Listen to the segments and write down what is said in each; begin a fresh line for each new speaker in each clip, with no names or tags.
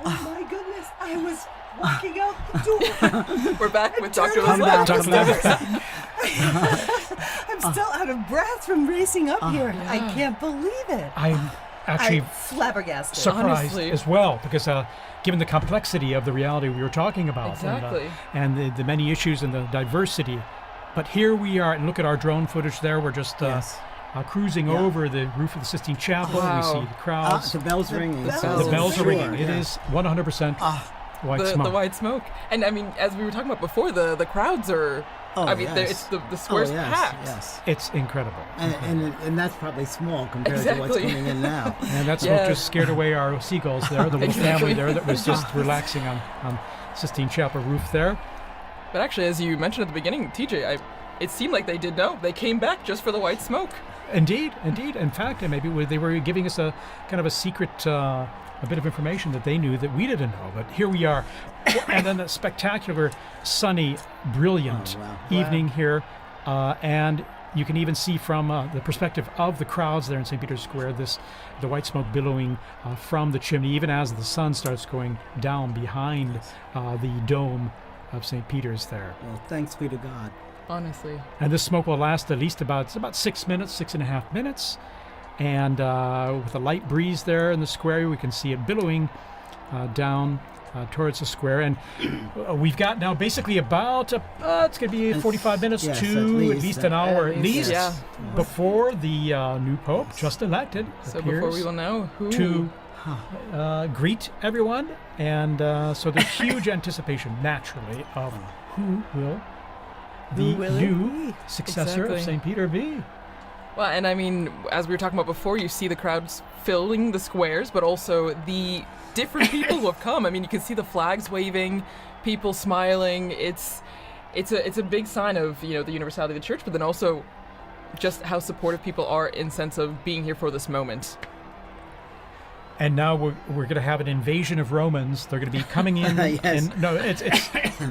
Oh my goodness! I was walking out the door.
We're back with Dr.
Come
Leslie.
back. I'm still out of breath from racing up here.
Yeah.
I can't believe it.
I'm actually
I'm flabbergasted.
surprised
Honestly.
as well, because given the complexity of the reality we were talking about,
Exactly.
and the many issues and the diversity, but here we are, and look at our drone footage there. We're just
Yes.
cruising over the roof of the Sistine Chapel.
Wow.
We see the crowds.
The bells ringing.
bells.
so
The bells are
sure,
ringing. It
yeah.
is 100% white
The
smoke.
white smoke. And I mean, as we were talking about before, the crowds are,
Oh,
I mean,
yes.
the square's
yes,
packed.
Yes.
It's incredible.
And that's probably small compared to what's
Exactly.
coming in now.
And that smoke
Yeah.
just scared away our seagulls there, the little
Exactly.
family there that was just relaxing on Sistine Chapel roof there.
But actually, as you mentioned at the beginning, TJ, it seemed like they did know. They came back just for the white smoke.
Indeed. In fact, maybe they were giving us a kind of a secret, a bit of information that they knew that we didn't know. But here we are, and then a spectacular, sunny, brilliant
Oh, wow.
evening here, and you can even see from the perspective of the crowds there in St. Peter's Square, the white smoke billowing from the chimney, even as the sun starts going down behind the dome of St. Peter's there.
Well, thanks be to God.
Honestly.
And this smoke will last at least about 6 minutes, 6.5 minutes. And with a light breeze there in the square, we can see it billowing down towards the square. And we've got now basically about, it's going to be 45 minutes
yes,
to at least an hour at least
Yeah.
before the new Pope, just elected,
So
appears
before we will know who.
to greet everyone. And so there's huge anticipation, naturally, of who will the
will it
new
be?
successor of
Exactly.
St. Peter be.
Well, and I mean, as we were talking about before, you see the crowds filling the squares, but also the different people who have come. I mean, you can see the flags waving, people smiling. It's a big sign of, the universality of the church, but then also just how supportive people are in sense of being here for this moment.
And now we're going to have an invasion of Romans. They're going to be coming in.
Yes.
And no,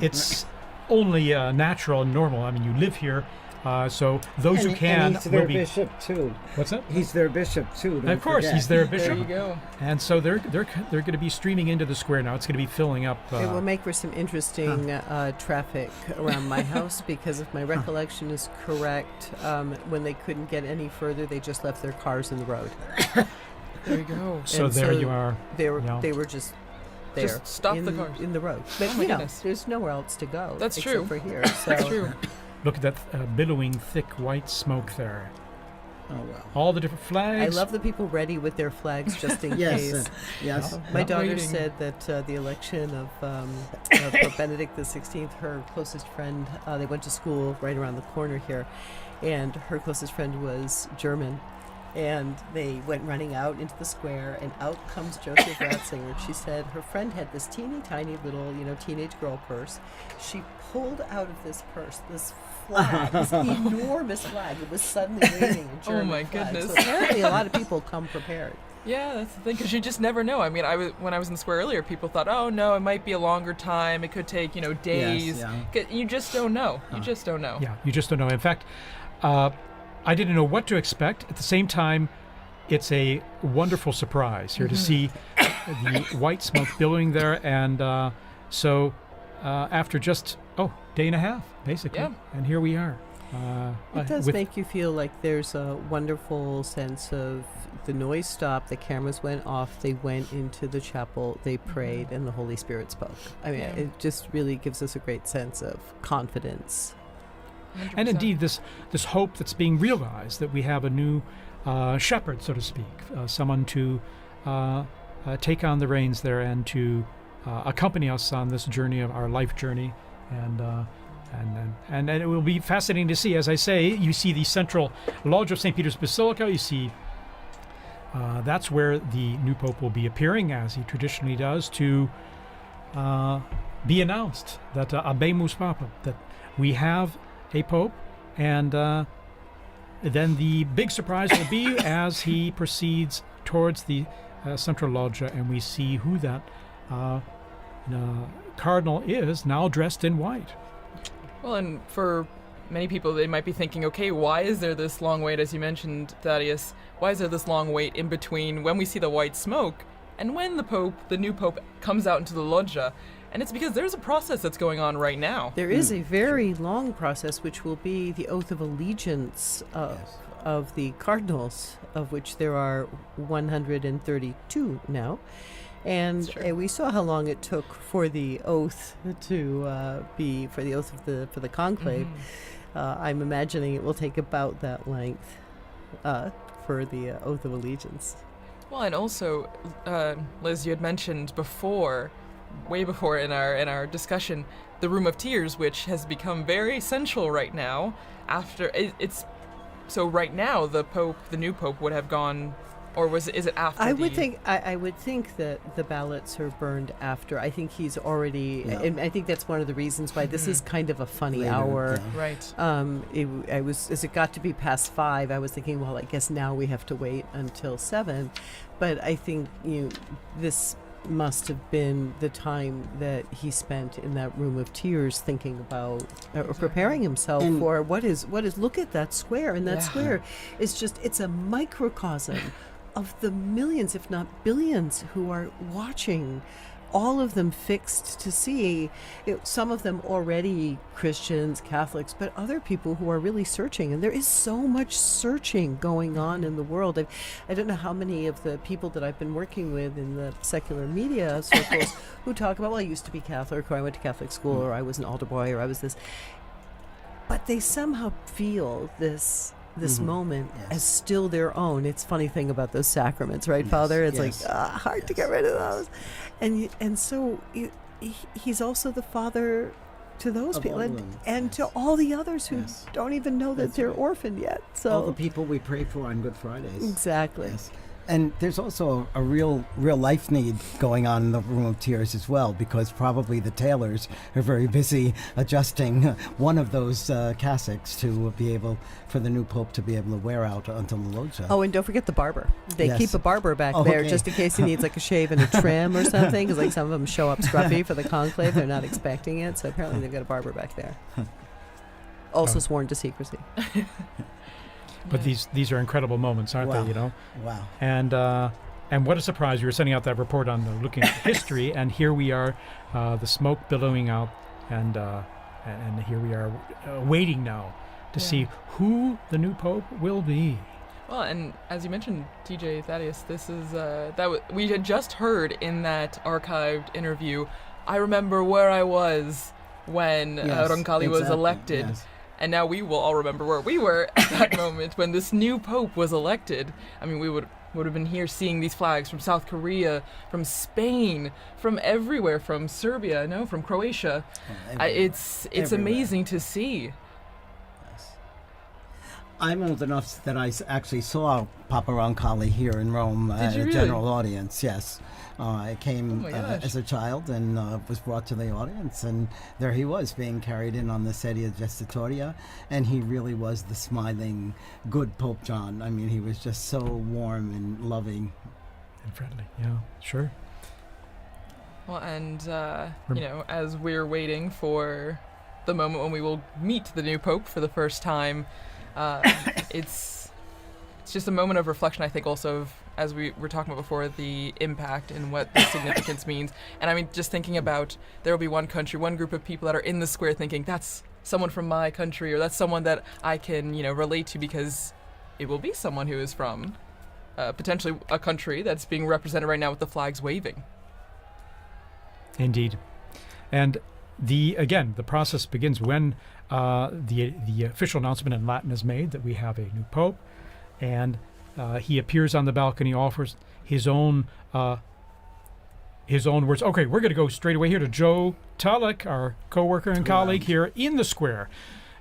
it's only natural and normal. I mean, you live here, so those who can
and he's their
will be.
bishop too.
What's that?
He's their bishop too. Don't
Of course,
forget.
he's their
There
bishop,
you go.
and so they're going to be streaming into the square now. It's going to be filling up.
It will make for some interesting traffic around my house because if my recollection is correct, when they couldn't get any further, they just left their cars in the road.
There you go.
so
and
there
so
you are.
They were
Yeah.
they were just there.
Just stop
in,
the cars.
in the road. But
Oh my goodness.
there's nowhere else to go.
That's
except
true.
for here. So
That's true.
Look at that billowing, thick white smoke there.
Oh well.
All the different
I
flags.
love the people ready with their flags just in
Yes.
case.
Yes.
My
Not
daughter
waiting.
said that the election of Pope Benedict XVI, her closest friend, they went to school right around the corner here, and her closest friend was German. And they went running out into the square, and out comes Joseph Ratzinger. She said her friend had this teeny tiny little, teenage girl purse. She pulled out of this purse this flag, this enormous flag. It was suddenly waving in German.
Oh my
flag.
goodness.
So apparently, a lot of people come prepared.
Yeah, that's the thing, because you just never know. I mean, when I was in the square earlier, people thought, oh no, it might be a longer time. It could take, days.
yeah.
'Cause You just don't know. You just don't know.
Yeah, you just don't know. In fact, I didn't know what to expect. At the same time, it's a wonderful surprise here to see the white smoke billowing there. And so after just, day and a half, basically.
Yeah.
And here we are.
It does
with-
make you feel like there's a wonderful sense of the noise stopped, the cameras went off, they went into the chapel, they prayed, and the Holy Spirit spoke. I mean,
Yeah.
it just really gives us a great sense of confidence.
100%.
And indeed, this hope that's being realized, that we have a new shepherd, so to speak, someone to take on the reins there and to accompany us on this journey of our life journey. And it will be fascinating to see. As I say, you see the central lodge of St. Peter's Basilica. You see that's where the new pope will be appearing, as he traditionally does, to be announced that Habemus Papam, that we have a pope. And then the big surprise will be as he proceeds towards the central loggia, and we see who that cardinal is, now dressed in white.
Well, and for many people, they might be thinking, okay, why is there this long wait, as you mentioned, Thaddeus? Why is there this long wait in between when we see the white smoke And when the new Pope, comes out into the loggia, and it's because there's a process that's going on right now.
There is a very long process, which will be the oath of allegiance of the cardinals, of which there are 132 now. And we saw how long it took for the oath to be for the oath of the conclave. I'm imagining it will take about that length for the oath of allegiance.
Well, and also, Liz, you had mentioned before, way before in our discussion, the Room of Tears, which has become very essential right now. So right now the new Pope would have gone. Or is it after? I would
think that the ballots are burned after. I think he's already, and I think that's one of the reasons why this is kind of a funny
Later,
hour.
yeah.
Right.
As it got to be past 5, I was thinking, well, I guess now we have to wait until 7. But I think this must have been the time that he spent in that Room of Tears, thinking about or preparing himself for what is. Look at that square, and that square is it's a microcosm of the millions, if not billions, who are watching, all of them fixed to see, some of them already Christians, Catholics, but other people who are really searching. And there is so much searching going on in the world. I don't know how many of the people that I've been working with in the secular media circles who talk about, well, I used to be Catholic, or I went to Catholic school, or I was an altar boy, or I was this. But they somehow feel this moment as still their own. It's a funny thing about those sacraments, right, Father? It's hard to get rid of those. And so he's also the father to those people and to all the others who don't even know that they're orphaned yet. So
all the people we pray for on Good Fridays.
Exactly.
Yes. And there's also a real life need going on in the Room of Tears as well, because probably the tailors are very busy adjusting one of those cassocks to be able, for the new Pope to be able to wear out until the loggia.
Oh, and don't forget the barber. They keep a barber back there just in case he needs like a shave and a trim or something, because like some of them show up scruffy for the conclave. They're not expecting it, so apparently they've got a barber back there. Also sworn to secrecy.
But these are incredible moments, aren't they?
Wow.
And what a surprise! You were sending out that report on looking at history, and here we are, the smoke billowing out, and here we are waiting now to see who the new Pope will be.
Well, and as you mentioned, TJ Thaddeus, this is we had just heard in that archived interview. I remember where I was when Roncalli was elected.
Yes.
And now we will all remember where we were at that moment when this new Pope was elected. I mean, we would have been here seeing these flags from South Korea, from Spain, from everywhere, from Serbia, from Croatia. It's amazing to see.
Yes. I'm old enough that I actually saw Papa Roncalli here in Rome at a general audience, yes. I came as a child and was brought to the audience, and there he was being carried in on the sedia gestatoria, and he really was the smiling, good Pope John. I mean, he was just so warm and loving.
And friendly, yeah, sure.
Well, and, as we're waiting for the moment when we will meet the new Pope for the first time, it's just a moment of reflection, I think, also of, as we were talking about before, the impact and what the significance means. And I mean, just thinking about, there will be one country, one group of people that are in the square thinking, that's someone from my country, or that's someone that I can, relate to, because it will be someone who is from potentially a country that's being represented right now with the flags waving.
Indeed. And the process begins when the official announcement in Latin is made that we have a new Pope, and he appears on the balcony, offers his own words. Okay, we're going to go straight away here to Joe Tulloch, our co-worker and colleague here in the square.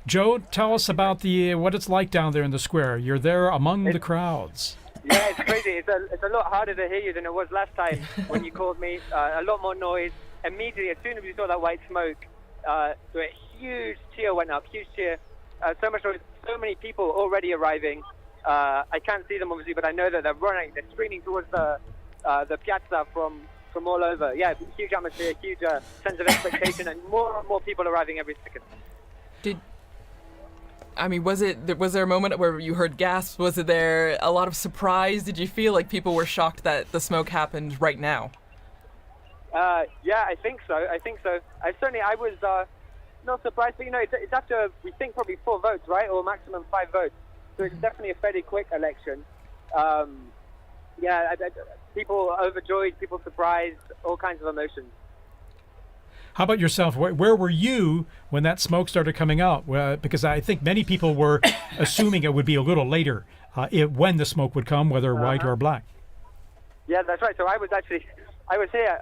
Joe, tell us about what it's like down there in the square. You're there among the crowds.
Yeah, it's crazy. It's a lot harder to hear you than it was last time when you called me. A lot more noise. Immediately, as soon as we saw that white smoke, a huge cheer went up. Huge cheer. So much noise. So many people already arriving. I can't see them obviously, but I know that they're running. They're streaming towards the piazza from all over. Yeah, huge atmosphere, huge sense of expectation, and more people arriving every second.
I mean, was there a moment where you heard gasps? Was there a lot of surprise? Did you feel like people were shocked that the smoke happened right now?
Yeah, I think so. I was not surprised, but it's after, we think, probably 4 votes, right, or maximum 5 votes. So it's definitely a fairly quick election. People overjoyed, people surprised, all kinds of emotions.
How about yourself? Where were you when that smoke started coming out? Because I think many people were assuming it would be a little later when the smoke would come, whether white or black.
Yeah, that's right. So I was here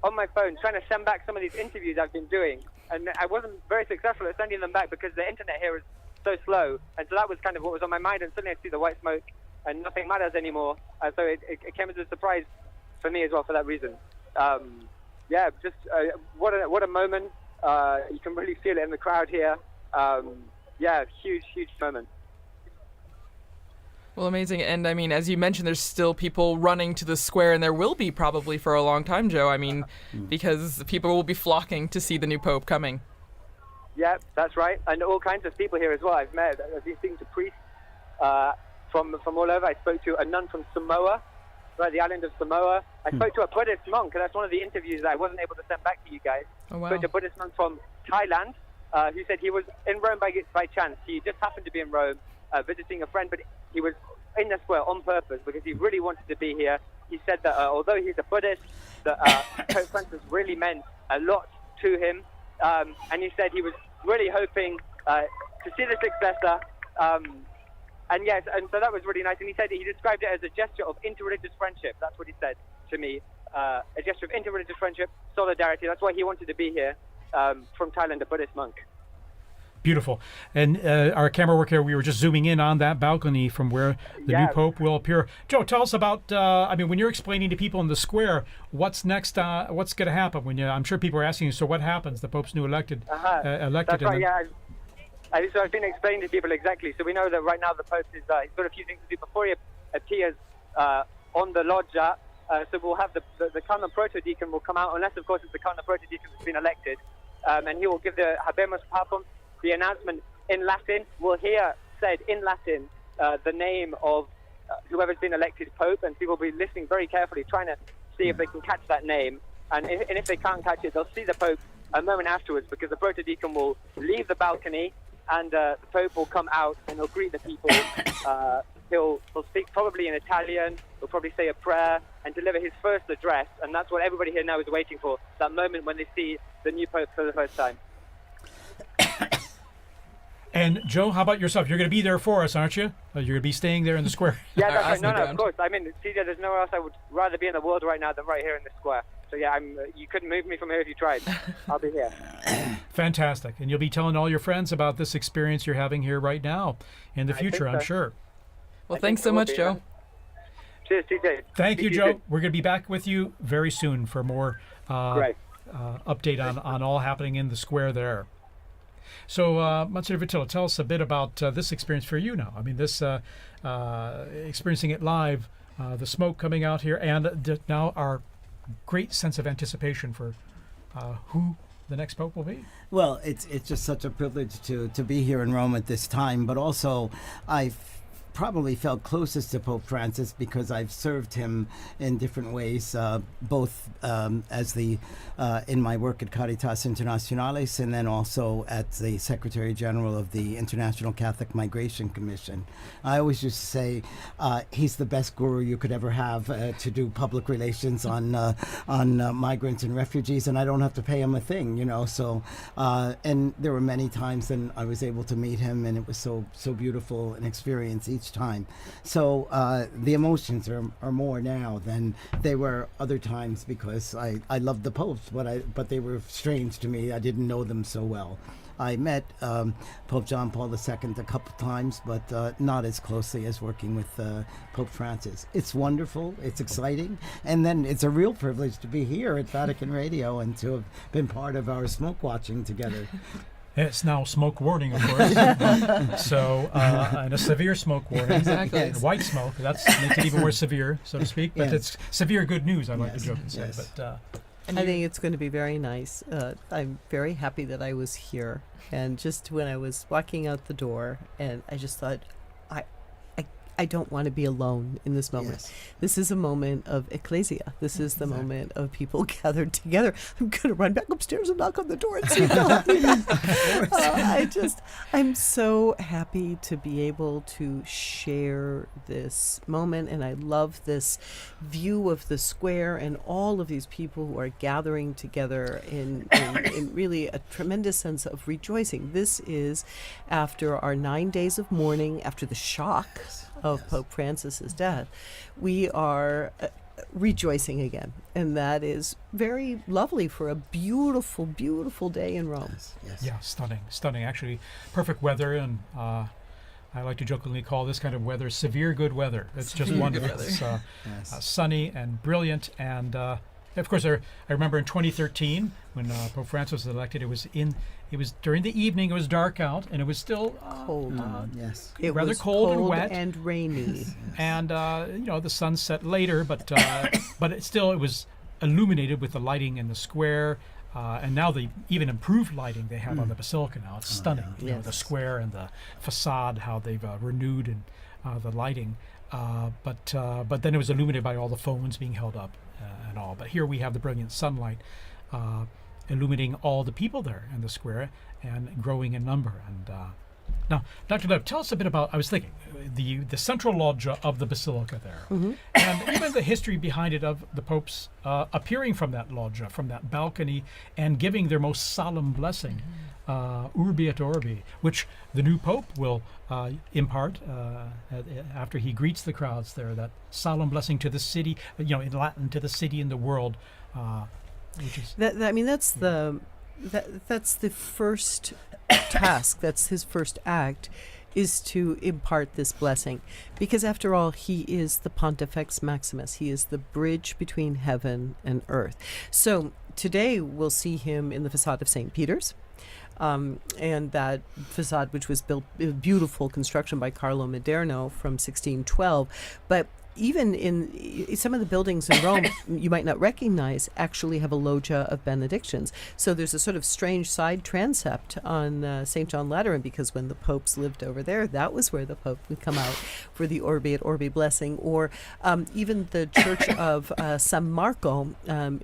on my phone trying to send back some of these interviews I've been doing, and I wasn't very successful at sending them back because the internet here is so slow, and so that was kind of what was on my mind, and suddenly I see the white smoke and nothing matters anymore, so it came as a surprise for me as well for that reason. What a moment. You can really feel it in the crowd here. Huge moment.
Well, amazing. And I mean, as you mentioned, there's still people running to the square, and there will be probably for a long time, Joe. I mean, because people will be flocking to see the new Pope coming.
Yeah, that's right. And all kinds of people here as well. I've been speaking to priests from all over. I spoke to a nun from Samoa, right, the island of Samoa. I spoke to a Buddhist monk, and that's one of the interviews that I wasn't able to send back to you guys.
Oh, wow.
I spoke to a Buddhist monk from Thailand who said he was in Rome by chance. He just happened to be in Rome visiting a friend, but he was in the square on purpose because he really wanted to be here. He said that although he's a Buddhist, that Pope Francis really meant a lot to him, and he said he was really hoping to see the successor. And so that was really nice. And he said he described it as a gesture of interreligious friendship. That's what he said to me. A gesture of interreligious friendship, solidarity. That's why he wanted to be here from Thailand, a Buddhist monk.
Beautiful. And our camera work here, we were just zooming in on that balcony from where the new Pope will appear. Joe, tell us about, when you're explaining to people in the square, what's next, what's going to happen? I'm sure people are asking you, so what happens? The Pope's new elected.
That's right, yeah. So I've been explaining to people exactly. So we know that right now the Pope is, he's got a few things to do before he appears on the loggia. So we'll have the Cardinal Proto-Deacon will come out, unless of course it's the Cardinal Proto-Deacon that's been elected. And he will give the Habemus Papam, the announcement in Latin. We'll hear said in Latin the name of whoever's been elected Pope, and people will be listening very carefully, trying to see if they can catch that name. And if they can't catch it, they'll see the Pope a moment afterwards, because the Proto-Deacon will leave the balcony, and the Pope will come out and he'll greet the people. He'll speak probably in Italian. He'll probably say a prayer and deliver his first address, and that's what everybody here now is waiting for, that moment when they see the new Pope for the first time.
And Joe, how about yourself? You're going to be there for us, aren't you? You're going to be staying there in the square.
Yeah, that's right. No, of course. I mean, CJ, there's nowhere else I would rather be in the world right now than right here in the square. So yeah, you couldn't move me from here if you tried. I'll be here.
Fantastic. And you'll be telling all your friends about this experience you're having here right now in the future, I'm sure.
Well, thanks so much, Joe.
Cheers, CJ.
Thank you, Joe. We're going to be back with you very soon for more update on all happening in the square there. So, Monsignor Vitilla, tell us a bit about this experience for you now. I mean, this experiencing it live, the smoke coming out here, and now our great sense of anticipation for who the next Pope will be.
Well, it's just such a privilege to be here in Rome at this time, but also I've probably felt closest to Pope Francis because I've served him in different ways, both as the in my work at Caritas Internationalis, and then also at the Secretary General of the International Catholic Migration Commission. I always used to say he's the best guru you could ever have to do public relations on migrants and refugees, and I don't have to pay him a thing, you know. So and there were many times when I was able to meet him, and it was so beautiful an experience each time. So the emotions are more now than they were other times, because I loved the popes, but they were strange to me. I didn't know them so well. I met Pope John Paul II a couple times, but not as closely as working with Pope Francis. It's wonderful, it's exciting, and then it's a real privilege to be here at Vatican Radio and to have been part of our smoke watching together.
It's now smoke warning, of course. So, and a severe smoke warning.
Exactly.
And white smoke, that makes it even more severe, so to speak. But it's severe good news, I like to joke and say.
Yes.
But
And
I think it's going to be very nice. I'm very happy that I was here. And just when I was walking out the door, and I just thought, I don't want to be alone in this moment.
Yes.
This is a moment of ecclesia. This is the
Exactly.
moment of people gathered together. I'm going to run back upstairs and knock on the door and see if they'll help me. I'm so happy to be able to share this moment. And I love this view of the square and all of these people who are gathering together in really a tremendous sense of rejoicing. This is after our 9 days of mourning, after the shock of Pope Francis's death. We are rejoicing again, and that is very lovely for a beautiful, beautiful day in Rome.
Yes.
Yeah, stunning. Actually, perfect weather, and I like to jokingly call this kind of weather severe good weather. It's just
Severe
wonderful.
good weather.
It's sunny and brilliant, and of course, I remember in 2013 when Pope Francis was elected. It was during the evening. It was dark out, and it was still
Cold.
Yes.
It
rather
was
cold and wet.
and rainy.
And the sun set later, but it was illuminated with the lighting in the square, and now the even improved lighting they have on the basilica now. It's stunning.
yeah.
You know, the square and the facade, how they've renewed and the lighting. But then it was illuminated by all the phones being held up and all. But here we have the brilliant sunlight illuminating all the people there in the square and growing in number. And now, Dr. Lev, tell us a bit about, I was thinking, the central loggia of the basilica there, and even the history behind it of the popes appearing from that loggia, from that balcony, and giving their most solemn blessing, Urbi et Orbi, which the new pope will impart after he greets the crowds there, that solemn blessing to the city, in Latin, to the city and the world, which is...
That's the first task. That's his first act, is to impart this blessing, because after all, he is the Pontifex Maximus. He is the bridge between heaven and earth. So today we'll see him in the facade of St. Peter's. And that facade, which was built, a beautiful construction by Carlo Maderno from 1612, but even in some of the buildings in Rome you might not recognize actually have a loggia of benedictions. So there's a sort of strange side transept on St. John Lateran, because when the popes lived over there, that was where the pope would come out for the Orbi et Orbi blessing. Or even the church of San Marco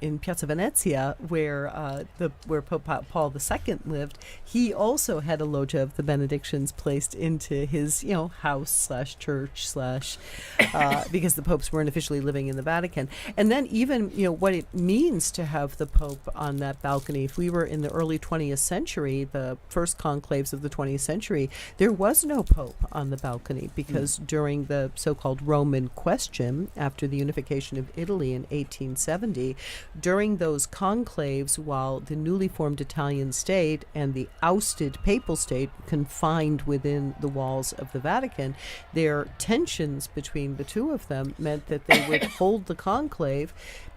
in Piazza Venezia, where Pope Paul II lived, he also had a loggia of the benedictions placed into his house / church / because the popes weren't officially living in the Vatican. And then even, what it means to have the Pope on that balcony. If we were in the early 20th century, the first conclaves of the 20th century, there was no Pope on the balcony, because during the so-called Roman question, after the unification of Italy in 1870, during those conclaves, while the newly formed Italian state and the ousted papal state confined within the walls of the Vatican, their tensions between the two of them meant that they would hold the conclave,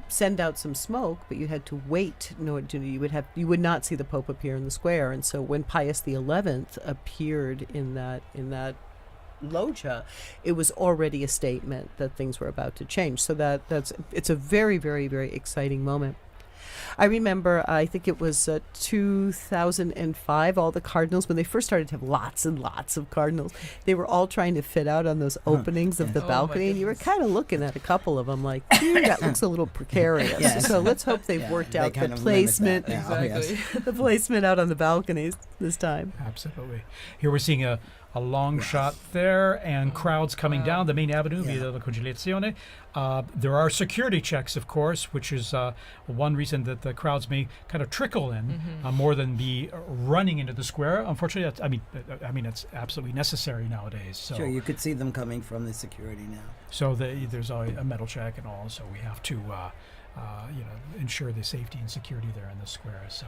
send out some smoke, but you had to wait. You would not see the Pope appear in the square. And so when Pius XI appeared in that loggia, it was already a statement that things were about to change. So it's a very, very, very exciting moment. I remember, I think it was 2005, all the cardinals, when they first started to have lots and lots of cardinals, they were all trying to fit out on those openings of the balcony, and you were kind of looking at a couple of them like, that looks a little precarious.
Yes.
So let's hope they've worked out the placement, the placement out on the balconies this time.
Absolutely. Here we're seeing a long shot there, and crowds coming down the main avenue, Via della Conciliazione. There are security checks, of course, which is one reason that the crowds may kind of trickle in more than be running into the square. Unfortunately, it's absolutely necessary nowadays. So,
Sure, you could see them coming from the security now.
So there's a metal check and all, so we have to ensure the safety and security there in the square. So.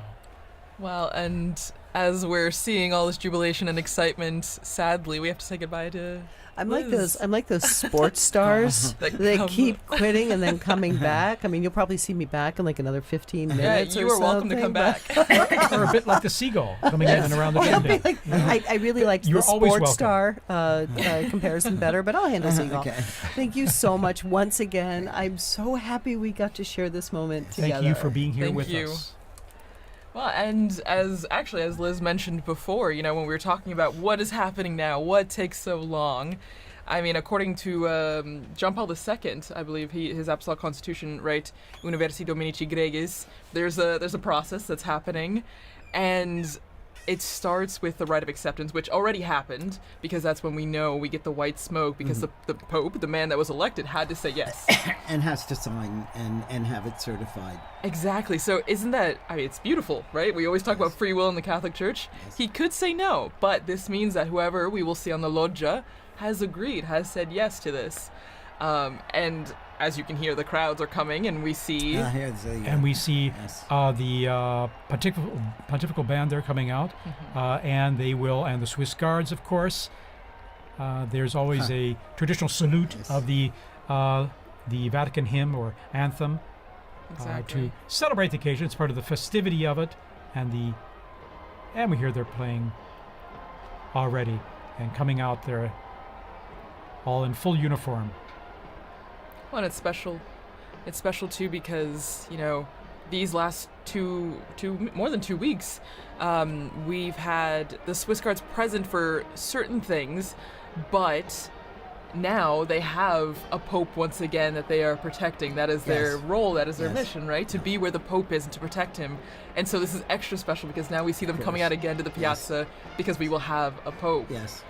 Well, and as we're seeing all this jubilation and excitement, sadly, we have to say goodbye to
I'm
Liz.
like those sports stars
That
that
come-
keep quitting and then coming back. I mean, you'll probably see me back in like another 15
Yeah,
minutes.
you
or
are welcome to
something,
come
but-
back.
Or a bit like the seagull coming in and around the chimney.
I really like
You're
the
always
sports
welcome.
star comparison better, but I'll handle Seagull.
Okay.
Thank you so much once again. I'm so happy we got to share this moment together.
Thank you for being here
Thank
with
you.
us.
Well, and as Liz mentioned before, when we were talking about what is happening now, what takes so long, I mean, according to John Paul II, I believe his Apostolic Constitution, right, Universi Dominici Gregis, there's a process that's happening, and it starts with the rite of acceptance, which already happened, because that's when we know we get the white smoke, because the Pope, the man that was elected, had to say yes.
And has to sign and have it certified.
Exactly. So isn't that, I mean, it's beautiful, right? We always talk about free will in the Catholic Church.
Yes.
He could say no, but this means that whoever we will see on the loggia has agreed, has said yes to this. And as you can hear, the crowds are coming, and we see...
Here's the,
And we see
yes.
the pontifical band there coming out, and the Swiss Guards, of course. There's always a traditional salute
Yes.
of the Vatican hymn or anthem
Exactly.
to celebrate the occasion. It's part of the festivity of it, and we hear they're playing already and coming out there, all in full uniform.
Well, and it's special. It's special too because these last more than 2 weeks, we've had the Swiss Guards present for certain things, but now they have a Pope once again that they are protecting. That is their
Yes.
role. That is their
Yes.
mission, right? To be where the Pope is and to protect him. And so this is extra special because now we see them coming
course.
out again to the piazza because we will have a Pope.
Yes.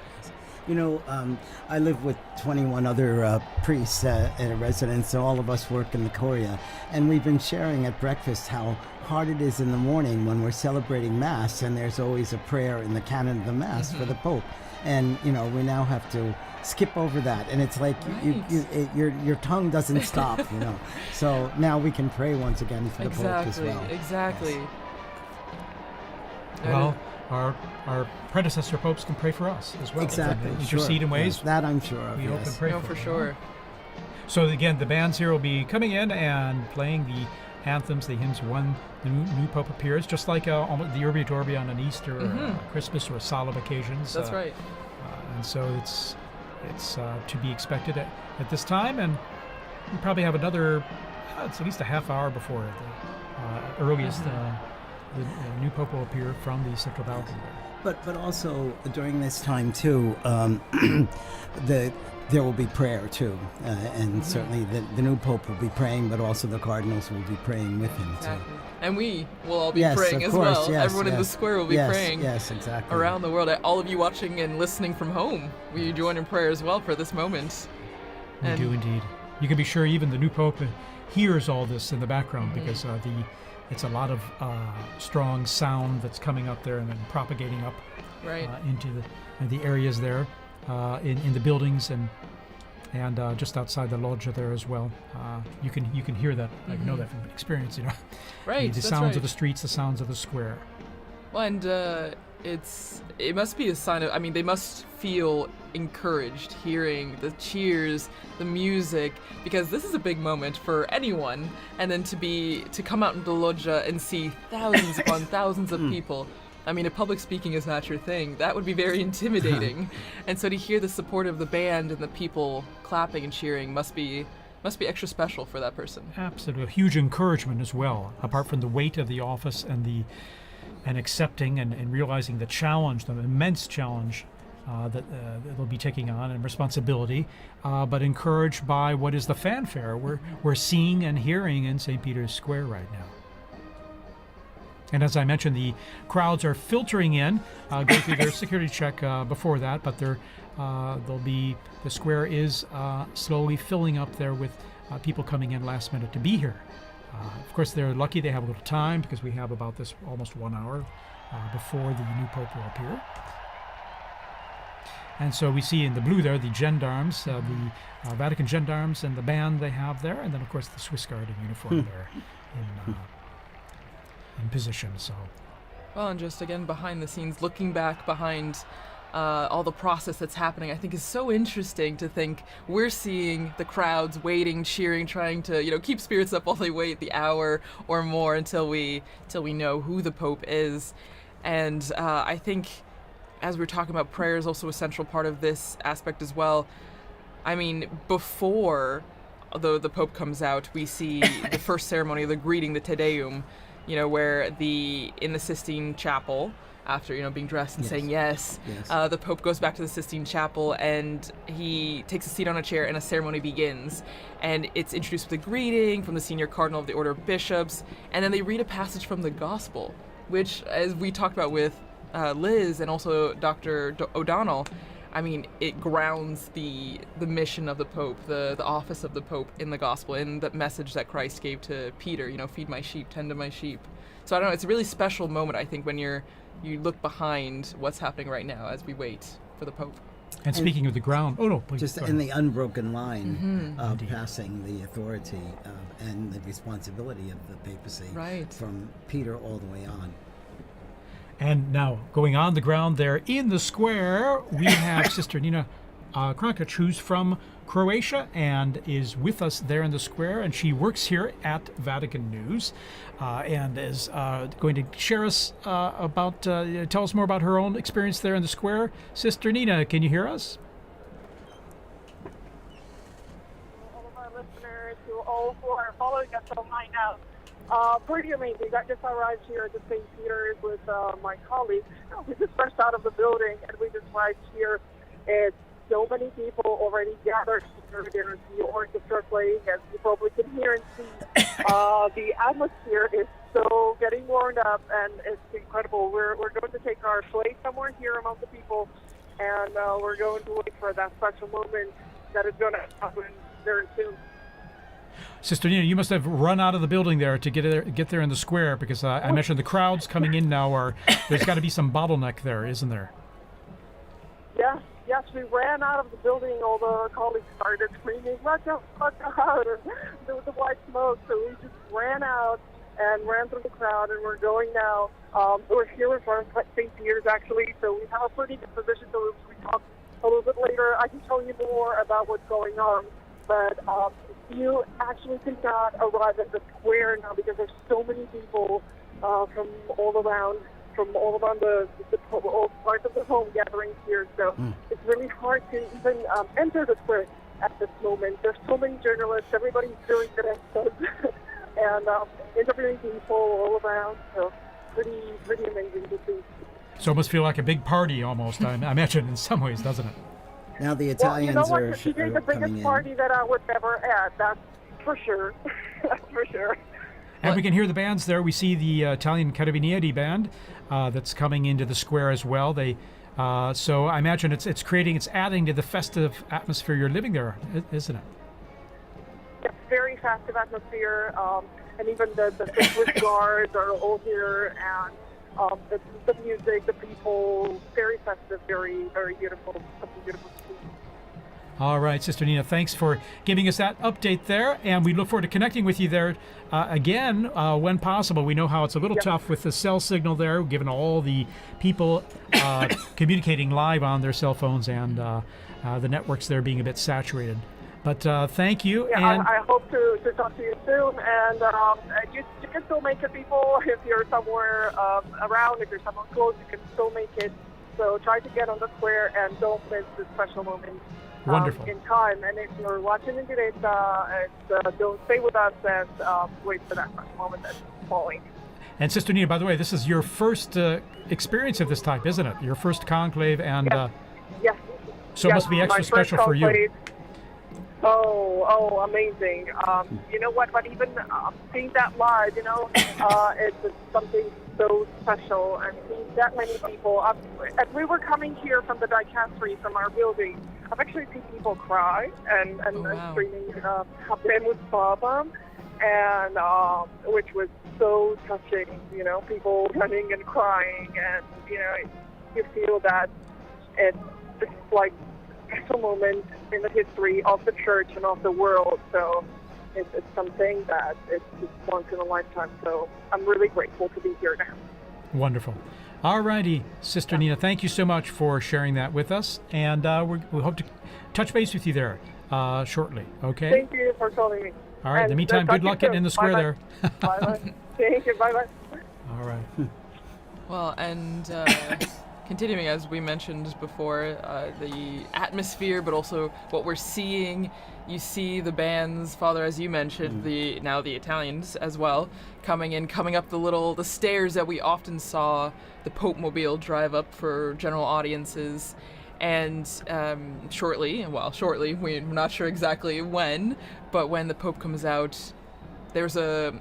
I live with 21 other priests in a residence, so all of us work in the Curia. And we've been sharing at breakfast how hard it is in the morning when we're celebrating Mass, and there's always a prayer in the canon of the Mass for the Pope. And, we now have to skip over that. And it's like your tongue doesn't stop, So now we can pray once again for the Pope as well.
Exactly.
Yes.
Well, our predecessor popes can pray for us as well.
Exactly.
And intercede in ways
Yes, that I'm sure of.
we hope and
Yes.
pray
No,
for.
for sure.
So again, the bands here will be coming in and playing the anthems, the hymns when the new Pope appears, just like almost the Urbi et Orbi on an Easter, or Christmas, or solemn occasions.
That's right.
And so it's to be expected at this time, and we probably have another, it's at least a half hour before the earliest the new Pope will appear from the central balcony there.
But also during this time too, there will be prayer too, and certainly the new Pope will be praying, but also the cardinals will be praying with him too.
Exactly. And we will all be
Yes,
praying
of
as
course,
well.
yes,
Everyone in the
yes.
square will be
Yes,
praying
yes, exactly.
around the world. All of you watching and listening from home, we join in prayer as well for this moment.
We
And-
do indeed. You can be sure even the new Pope hears all this in the background because it's a lot of strong sound that's coming up there and then propagating up
Right.
into the areas there in the buildings and just outside the loggia there as well. You can hear that. I know that from experience.
Right.
the
that's
sounds
right.
of the streets, the sounds of the square.
Well, and it must be a sign of, I mean, they must feel encouraged hearing the cheers, the music, because this is a big moment for anyone. And then to come out into the loggia and see thousands upon thousands of people. I mean, if public speaking is not your thing, that would be very intimidating. And so to hear the support of the band and the people clapping and cheering must be extra special for that person.
Absolutely, a huge encouragement as well. Apart from the weight of the office and accepting and realizing the challenge, the immense challenge that they'll be taking on and responsibility, but encouraged by what is the fanfare we're seeing and hearing in St. Peter's Square right now. And as I mentioned, the crowds are filtering in, go through their security check before that, but the square is slowly filling up there with people coming in last minute to be here. Of course, they're lucky they have a little time because we have about this almost 1 hour before the new Pope will appear. And so we see in the blue there the gendarmes, the Vatican gendarmes and the band they have there, and then of course the Swiss Guard in uniform there in position. So
Well, and just again behind the scenes, looking back behind all the process that's happening, I think is so interesting to think we're seeing the crowds waiting, cheering, trying to keep spirits up while they wait the hour or more until we know who the Pope is. And I think, as we're talking about, prayer is also a central part of this aspect as well. I mean, before the Pope comes out, we see the first ceremony, the greeting, the Te Deum, where in the Sistine Chapel, after being dressed and saying yes. The Pope goes back to the Sistine Chapel and he takes a seat on a chair and a ceremony begins. And it's introduced with a greeting from the senior cardinal of the Order of Bishops, and then they read a passage from the Gospel, which, as we talked about with Liz and also Dr. O'Donnell, I mean, it grounds the mission of the Pope, the office of the Pope in the Gospel, in the message that Christ gave to Peter, feed my sheep, tend to my sheep. So I don't know, it's a really special moment, I think, when you look behind what's happening right now as we wait for the Pope.
And speaking of the ground, please.
Just in the unbroken line of passing the authority and the responsibility of the papacy from Peter all the way on.
And now, going on the ground there in the square, we have Sister Nina Krankic, who's from Croatia and is with us there in the square, and she works here at Vatican News and is going to share us tell us more about her own experience there in the square. Sister Nina, can you hear us?
All of our listeners, to all who are following us online now. Pretty amazing. I just arrived here at the St. Peter's with my colleagues. We just rushed out of the building and we just arrived here. It's so many people already gathered here. There's the orchestra playing, as you probably can hear and see. The atmosphere is so getting warmed up, and it's incredible. We're going to take our place somewhere here among the people, and we're going to wait for that special moment that is going to happen very soon.
Sister Nina, you must have run out of the building there to get there in the square, because I mentioned the crowds coming in now there's got to be some bottleneck there, isn't there?
Yes, we ran out of the building. All the colleagues started screaming, "Watch out, and there was a white smoke, so we just ran out and ran through the crowd, and we're going now. We're here in front of St. Peter's, actually, so we have a pretty good position, so we talk a little bit later. I can tell you more about what's going on, but you actually cannot arrive at the square now because there's so many people from all around all parts of the home gathering here. So it's really hard to even enter the square at this moment. There's so many journalists. Everybody's doing the best and interviewing people all around. So pretty amazing to see.
So it must feel like a big party almost, I imagine, in some ways, doesn't it?
Now the Italians are
This is the biggest party that I would ever add. That's for sure. That's for sure.
And we can hear the bands there. We see the Italian Carabinieri band that's coming into the square as well. So I imagine it's adding to the festive atmosphere you're living there, isn't it?
It's very festive atmosphere, and even the Swiss guards are all here, and the music, the people, very festive, very, very beautiful, something beautiful to see.
All right, Sister Nina, thanks for giving us that update there, and we look forward to connecting with you there again when possible. We know how it's a little tough with the cell signal there, given all the people communicating live on their cell phones and the networks there being a bit saturated. But thank you.
Yeah, and I hope to talk to you soon, and you can still make it, people. If you're somewhere around, if you're somewhere close, you can still make it. So try to get on the square and don't miss this special moment.
Wonderful.
In time. And if you're watching in direct, don't stay with us and wait for that special moment that's falling.
And Sister Nina, by the way, this is your first experience of this type, isn't it? Your first conclave, and
yes.
So it must be extra special for you.
Oh, amazing. You know what? But even seeing that live, it's something so special, and seeing that many people. As we were coming here from the dicastery, from our building, I've actually seen people cry and screaming Habemus Papam, and which was so touching. People running and crying, and you feel that it's like a special moment in the history of the church and of the world. So it's something that it's just once in a lifetime. So I'm really grateful to be here now.
Wonderful. All righty, Sister Nina, thank you so much for sharing that with us, and we hope to touch base with you there shortly. Okay.
Thank you for calling me.
All right. In the meantime, good luck getting in the square there.
Bye-bye. Thank you. Bye-bye.
All right.
Well, and continuing, as we mentioned before, the atmosphere, but also what we're seeing. You see the bands, Father, as you mentioned, the Italians as well, coming up the stairs that we often saw the Pope Mobile drive up for general audiences. And shortly, we're not sure exactly when, but when the Pope comes out, there's a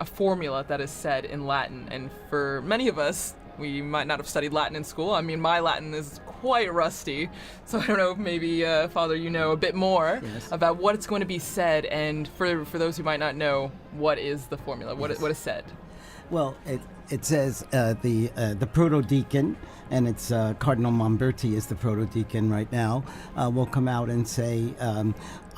formula that is said in Latin, and for many of us, we might not have studied Latin in school. I mean, my Latin is quite rusty, so I don't know if maybe, Father, you know a bit more about what it's going to be said, and for those who might not know, what is the formula? What is said?
Well, it says the proto-deacon, and it's Cardinal Momberti is the proto-deacon right now, will come out and say,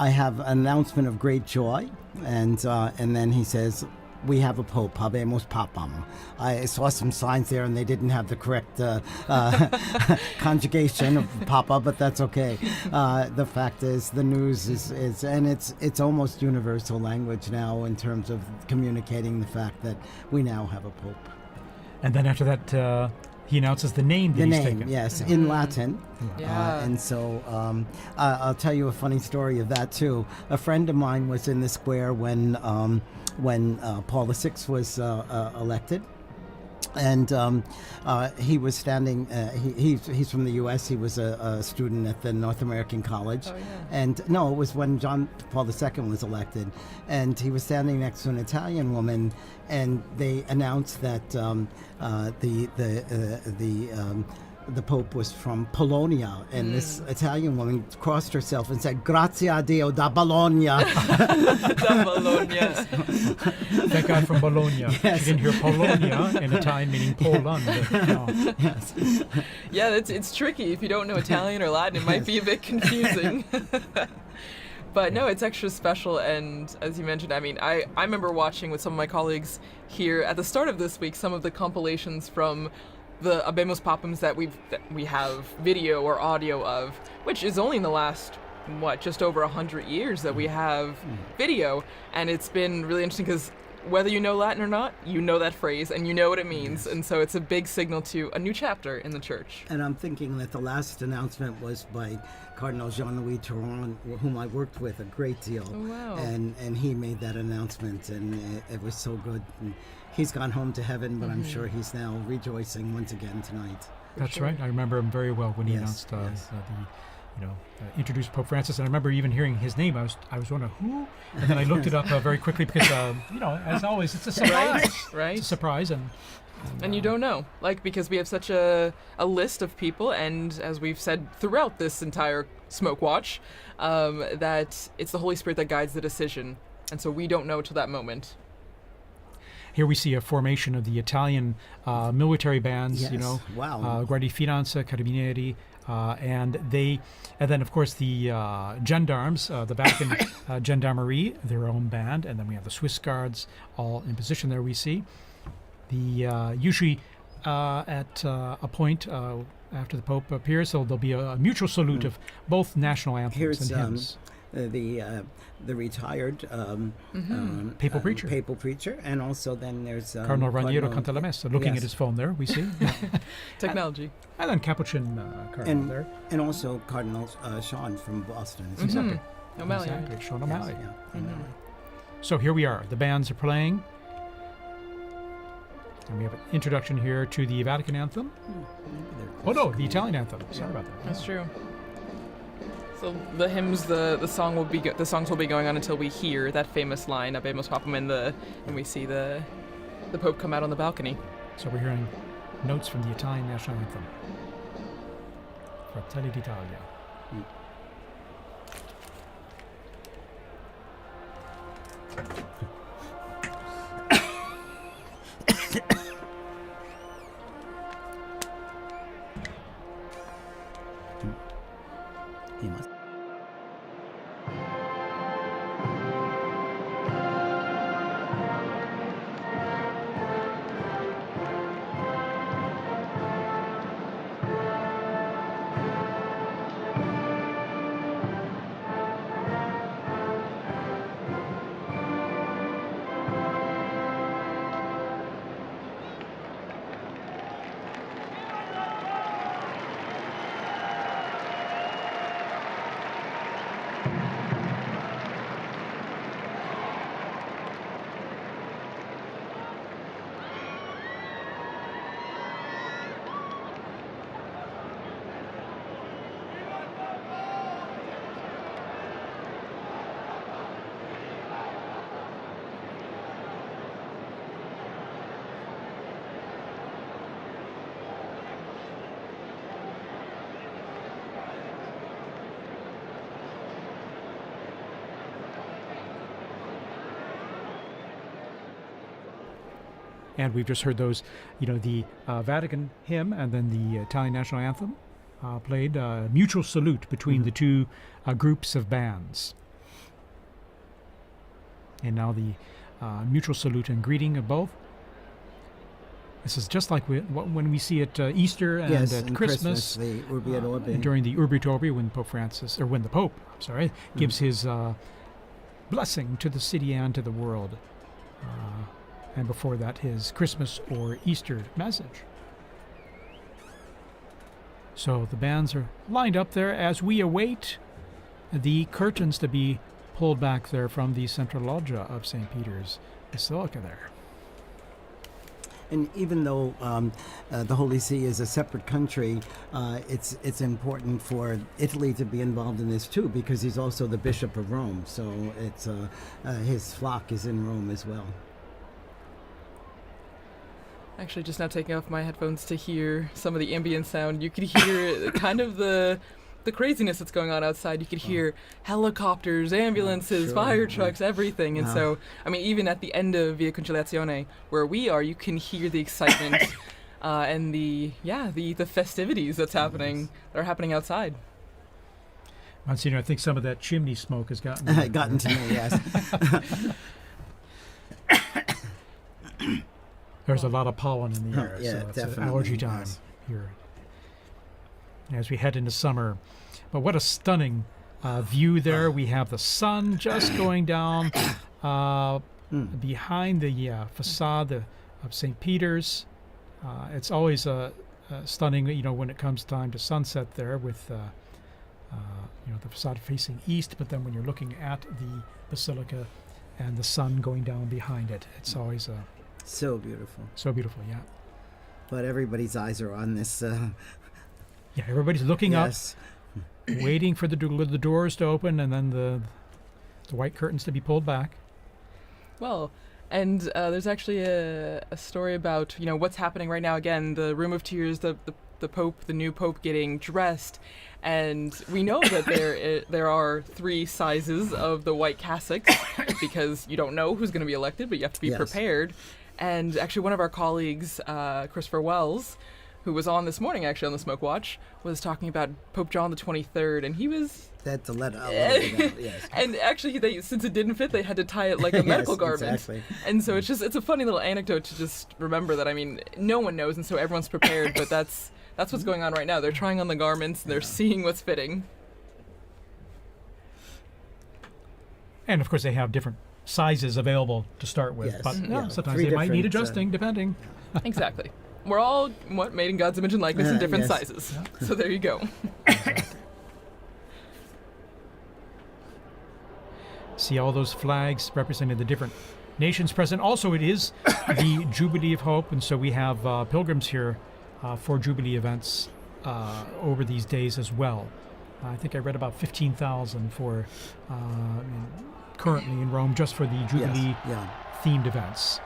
I have an announcement of great joy, and then he says, we have a pope, Habemus Papam. I saw some signs there, and they didn't have the correct conjugation of papa, but that's okay. The fact is, the news is and it's almost universal language now in terms of communicating the fact that we now have a pope.
And then after that, he announces the name that he's taken.
Yes, in Latin.
Yeah.
And so I'll tell you a funny story of that too. A friend of mine was in the square when Paul VI was elected. And he was standing, he's from the U.S., he was a student at the North American College.
Oh, yeah.
And no, it was when John Paul II was elected. And he was standing next to an Italian woman, and they announced that the Pope was from Polonia, and this Italian woman crossed herself and said, "Grazie a Dio da Bologna."
Da Bologna.
That guy from Bologna.
Yes.
She didn't hear Polonia in Italian, meaning Poland. No.
Yes.
Yeah, it's tricky. If you don't know Italian or Latin, it might be a bit confusing. But no, it's extra special, and as you mentioned, I mean, I remember watching with some of my colleagues here at the start of this week some of the compilations from the Habemus Papams that we have video or audio of, which is only in the last, just over 100 years that we have video, and it's been really interesting because whether you know Latin or not, you know that phrase and you know what it means, and so it's a big signal to a new chapter in the church.
And I'm thinking that the last announcement was by Cardinal Jean-Louis Touron, whom I worked with a great deal.
Oh, wow.
And he made that announcement, and it was so good. And he's gone home to heaven, but I'm sure he's now rejoicing once again tonight.
That's right. I remember him very well when he announced introduced Pope Francis, and I remember even hearing his name. I was wondering who, and then I looked it up very quickly because as always, it's a surprise.
Right.
It's a surprise,
and you don't know, because we have such a list of people, and as we've said throughout this entire Smoke Watch, that it's the Holy Spirit that guides the decision, and so we don't know till that moment.
Here we see a formation of the Italian military bands,
Yes. Wow.
Guardia Finanza, Carabinieri, and then of course the gendarmes, the Vatican Gendarmerie, their own band, and then we have the Swiss Guards all in position there. We see the usually at a point after the Pope appears, so there'll be a mutual salute of both national anthems
Here's
and hymns.
the retired
Papal preacher.
Papal preacher, and also then there's
Cardinal Raniero canta la messa, looking at his phone there, we see.
Technology.
And then Capuchin Cardinal there.
and also Cardinal Sean from Boston.
Exactly.
O'Malley.
Exactly. Sean O'Malley.
Yes, yeah, O'Malley.
So here we are. The bands are playing. And we have an introduction here to the Vatican anthem. Oh no, the Italian anthem. Sorry about that.
That's true. So the hymns, the songs will be going on until we hear that famous line, Habemus Papam, and we see the Pope come out on the balcony.
So we're hearing notes from the Italian national anthem. Fratelli d'Italia.
He must.
And we've just heard those, the Vatican hymn and then the Italian national anthem played, mutual salute between the two groups of bands. And now the mutual salute and greeting of both. This is just like when we see at Easter and at Christmas,
the Urbi and Orbi.
During the Urbi et Orbi, when the Pope, gives his blessing to the city and to the world. And before that, his Christmas or Easter message. So the bands are lined up there as we await the curtains to be pulled back there from the central loggia of St. Peter's Basilica there.
And even though the Holy See is a separate country, it's important for Italy to be involved in this too, because he's also the Bishop of Rome. So it's his flock is in Rome as well.
Actually, just now taking off my headphones to hear some of the ambient sound, you could hear kind of the craziness that's going on outside. You could hear helicopters, ambulances, fire trucks, everything. And so, I mean, even at the end of Via Conciliazione, where we are, you can hear the excitement and the festivities that are happening outside.
Monsignor, I think some of that chimney smoke has gotten
to me, yes.
There's a lot of pollen in the air,
yeah,
so it's
definitely,
allergy time here as we head into summer. But what a stunning view there. We have the sun just going down behind the facade of St. Peter's. It's always stunning, when it comes time to sunset there with the facade facing east, but then when you're looking at the basilica and the sun going down behind it, it's always
so beautiful.
So beautiful, yeah.
But everybody's eyes are on this.
Yeah, everybody's looking up, waiting for the doors to open and then the white curtains to be pulled back.
Well, and there's actually a story about what's happening right now. Again, the Room of Tears, the Pope, the new Pope getting dressed, and we know that there are 3 sizes of the white cassocks because you don't know who's going to be elected, but you have to be prepared. And actually, one of our colleagues, Christopher Wells, who was on this morning actually on the Smoke Watch, was talking about Pope John the 23rd, and he was.
That's a letter. Yes.
And actually, since it didn't fit, they had to tie it like a medical garment. Exactly. And so it's a funny little anecdote to just remember that. I mean, no one knows, and so everyone's prepared. But that's what's going on right now. They're trying on the garments, and they're seeing what's fitting.
And of course, they have different sizes available to start with, but sometimes they might need adjusting depending.
Exactly. We're all made in God's image and likeness in different sizes. Yeah. So there you go.
See all those flags representing the different nations present. Also, it is the Jubilee of Hope, and so we have pilgrims here for Jubilee events over these days as well. I think I read about 15,000 for currently in Rome just for the Jubilee themed events.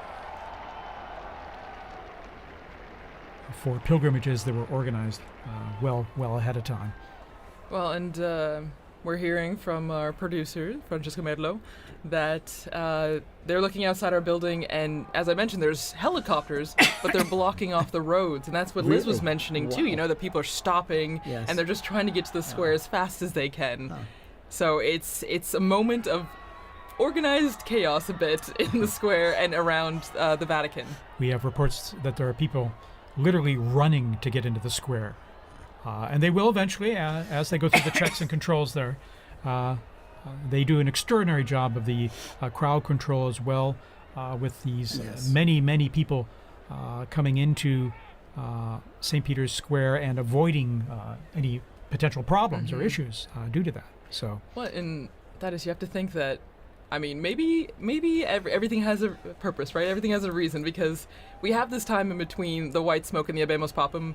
For pilgrimages that were organized well ahead of time.
Well, and we're hearing from our producer, Francesco Merlo, that they're looking outside our building, and as I mentioned, there's helicopters, but they're blocking off the roads, and that's what Liz was mentioning too, that people are stopping, and they're just trying to get to the square as fast as they can. So it's a moment of organized chaos a bit in the square and around the Vatican.
We have reports that there are people literally running to get into the square. And they will eventually, as they go through the checks and controls there. They do an extraordinary job of the crowd control as well, with these many people coming into St. Peter's Square and avoiding any potential problems or issues due to that. So.
Well, and that is, you have to think that, I mean, maybe everything has a purpose, right? Everything has a reason, because we have this time in between the white smoke and the Habemus Papam,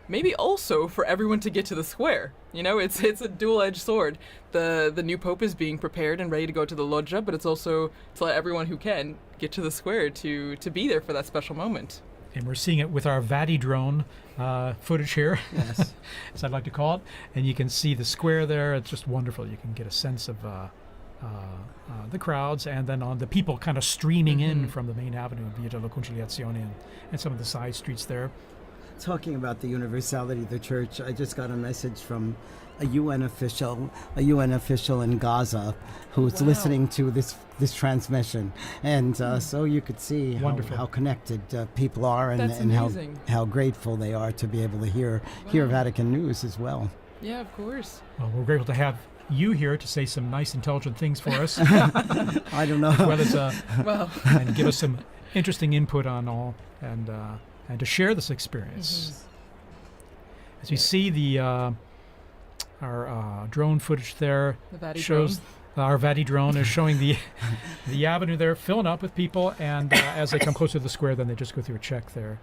maybe also for everyone to get to the square. It's a dual-edged sword. The new Pope is being prepared and ready to go to the loggia, but it's also to let everyone who can get to the square to be there for that special moment.
And we're seeing it with our Vati drone footage here, as I'd like to call it. And you can see the square there. It's just wonderful. You can get a sense of the crowds, and then on the people kind of streaming in from the main avenue, Via della Conciliazione, and some of the side streets there.
Talking about the universality of the church, I just got a message from a UN official in Gaza who's listening to this transmission, and so you could see how connected people are, and how grateful they are to be able to hear Vatican news as well.
Yeah, of course.
Well, we're grateful to have you here to say some nice, intelligent things for us.
I don't know.
As well as and give us some interesting input on all, and to share this experience. As we see the our drone footage there shows our Vati drone is showing the avenue there filling up with people, and as they come closer to the square, then they just go through a check there,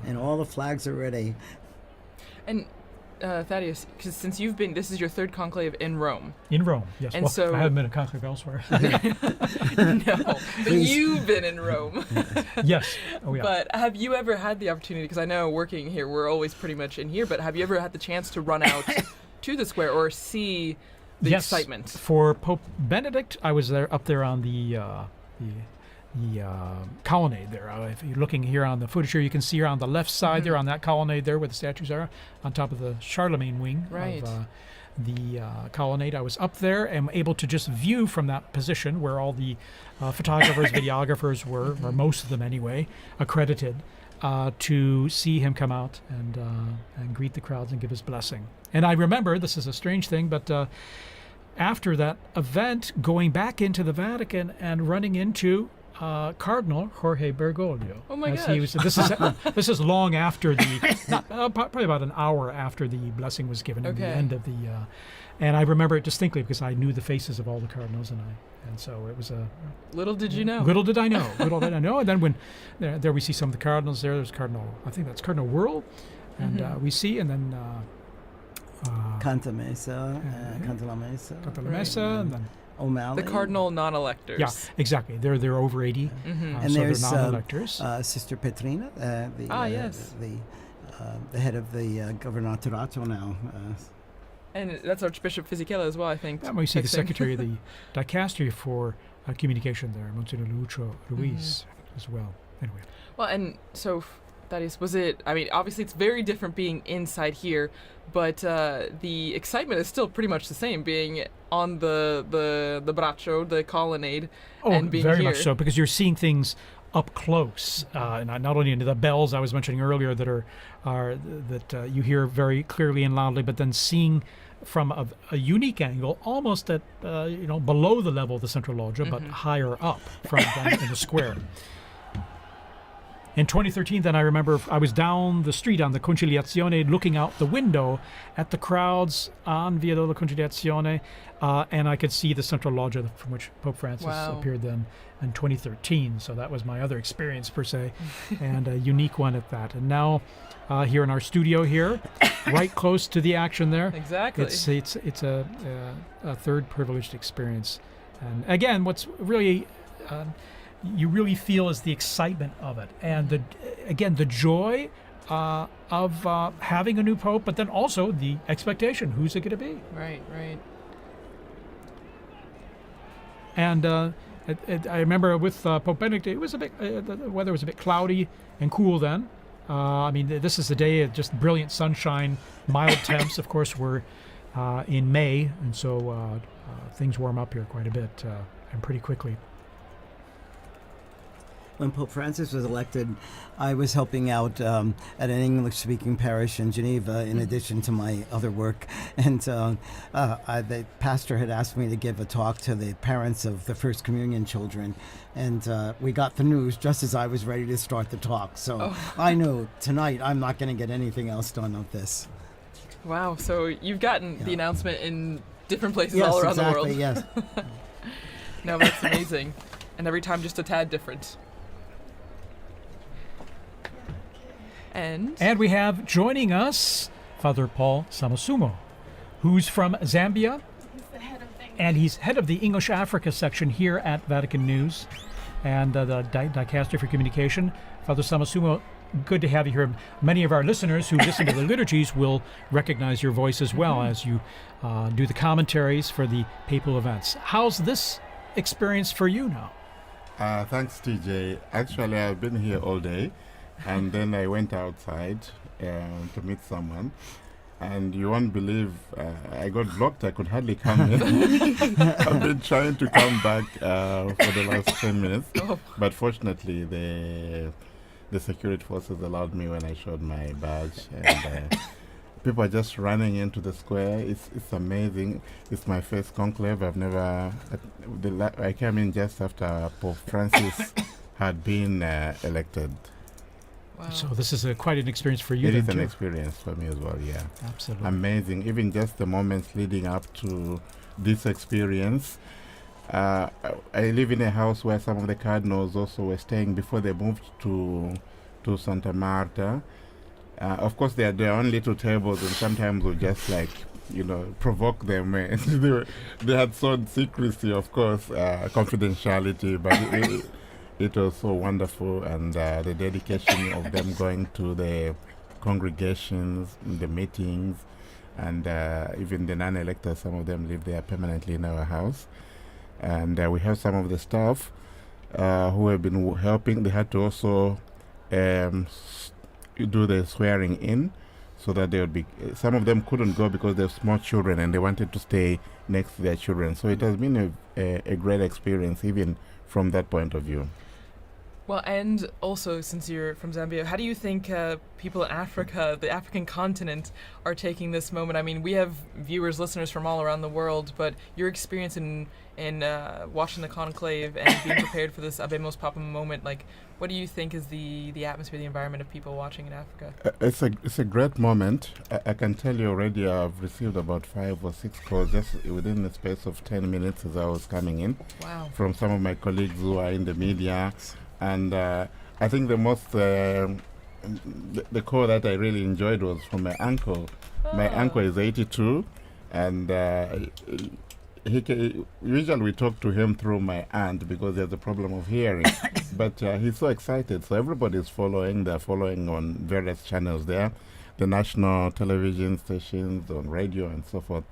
and all the flags are ready.
And Thaddeus, because since you've been, this is your third conclave in Rome.
In Rome, yes.
And
well,
so
I haven't been a conclave elsewhere.
No, but you've been in Rome.
Yes. Oh, yeah.
But have you ever had the opportunity, because I know working here, we're always pretty much in here, but have you ever had the chance to run out to the square or see the excitement?
For Pope Benedict, I was up there on the colonnade there. If you're looking here on the footage here, you can see here on the left side there on that colonnade there where the statues are, on top of the Charlemagne wing of the colonnade. I was up there and able to just view from that position where all the photographers, videographers were, or most of them anyway, accredited, to see him come out and greet the crowds and give his blessing. And I remember, this is a strange thing, but after that event, going back into the Vatican and running into Cardinal Jorge Bergoglio.
Oh my gosh!
This is long after probably about an hour after the blessing was given at the end of the. And I remember it distinctly because I knew the faces of all the cardinals, and so it was a.
Little did you know.
Little did I know. Little did I know. And then when there we see some of the cardinals there. There's Cardinal. I think that's Cardinal Whirl, and we see, and then.
Canta Mesa, Canta la Mesa.
Canta la Mesa, and then.
O'Malley.
The cardinal non-electors.
Yeah, exactly. They're over 80,
and
so
there's
they're non-electors.
Sister Petrina, the head of the Governatorato now.
And that's Archbishop Fisichella as well, I think.
Yeah, we see the secretary of the dicastery for communication there, Monsignor Lucio Ruiz, as well. Anyway.
Well, and so Thaddeus, was it? I mean, obviously it's very different being inside here, but the excitement is still pretty much the same, being on the braccio, the colonnade, and being
very
here.
Much so, because you're seeing things up close, and not only into the bells I was mentioning earlier that you hear very clearly and loudly, but then seeing from a unique angle, almost at below the level of the central loggia, but higher up from in the square. In 2013, then I remember I was down the street on the Conciliazione looking out the window at the crowds on Via della Conciliazione, and I could see the central loggia from which Pope Francis appeared then in 2013. So that was my other experience, per se, and a unique one at that. And now here in our studio here, right close to the action there.
Exactly.
It's a third privileged experience. And again, what's really... you really feel is the excitement of it, and the joy of having a new pope, but then also the expectation: who's it going to be?
Right.
And I remember with Pope Benedict, it was a bit the weather was a bit cloudy and cool then. I mean, this is a day of just brilliant sunshine, mild temps. Of course, we're in May, and so things warm up here quite a bit and pretty quickly.
When Pope Francis was elected, I was helping out at an English-speaking parish in Geneva, in addition to my other work. And the pastor had asked me to give a talk to the parents of the First Communion children. And we got the news just as I was ready to start the talk. So I knew tonight I'm not going to get anything else done of this.
Wow. So you've gotten the announcement in different places all around the world.
Yes.
No, that's amazing. And every time just a tad different. And
we have joining us Father Paul Samasumo, who's from Zambia, and he's head of the English Africa section here at Vatican News and the Dicastery for Communication. Father Samasumo, good to have you here. Many of our listeners who listen to the liturgies will recognize your voice as well as you do the commentaries for the papal events. How's this experience for you now?
Thanks, TJ. Actually, I've been here all day, and then I went outside to meet someone. And you won't believe, I got blocked. I could hardly come in. I've been trying to come back for the last 10 minutes. But fortunately, the security forces allowed me when I showed my badge. And people are just running into the square. It's amazing. It's my first conclave. I've never... I came in just after Pope Francis had been elected.
Wow.
So this is quite an experience for you.
It
then
is an
too.
experience for me as well, yeah.
Absolutely.
Amazing. Even just the moments leading up to this experience. I live in a house where some of the cardinals also were staying before they moved to Santa Marta. Of course, they had their own little tables, and sometimes we just provoke them. They had sought secrecy, of course, confidentiality, but it was so wonderful, and the dedication of them going to the congregations, the meetings, and even the non-electors, some of them live there permanently in our house. And we have some of the staff who have been helping. They had to also do the swearing in, so that they would be... some of them couldn't go because they have small children, and they wanted to stay next to their children. So it has been a great experience, even from that point of view.
Well, and also, since you're from Zambia, how do you think people in Africa, the African continent, are taking this moment? I mean, we have viewers, listeners from all around the world, but your experience in watching the conclave and being prepared for this Habemus Papam moment, what do you think is the atmosphere, the environment of people watching in Africa?
It's a great moment. I can tell you already I've received about 5 or 6 calls just within the space of 10 minutes as I was coming in.
Wow.
From some of my colleagues who are in the media. And I think the most, the call that I really enjoyed was from my uncle. Oh. My uncle is 82, and usually we talk to him through my aunt because he has a problem of hearing. But he's so excited, so everybody's following. They're following on various channels there, the national television stations, on radio and so forth.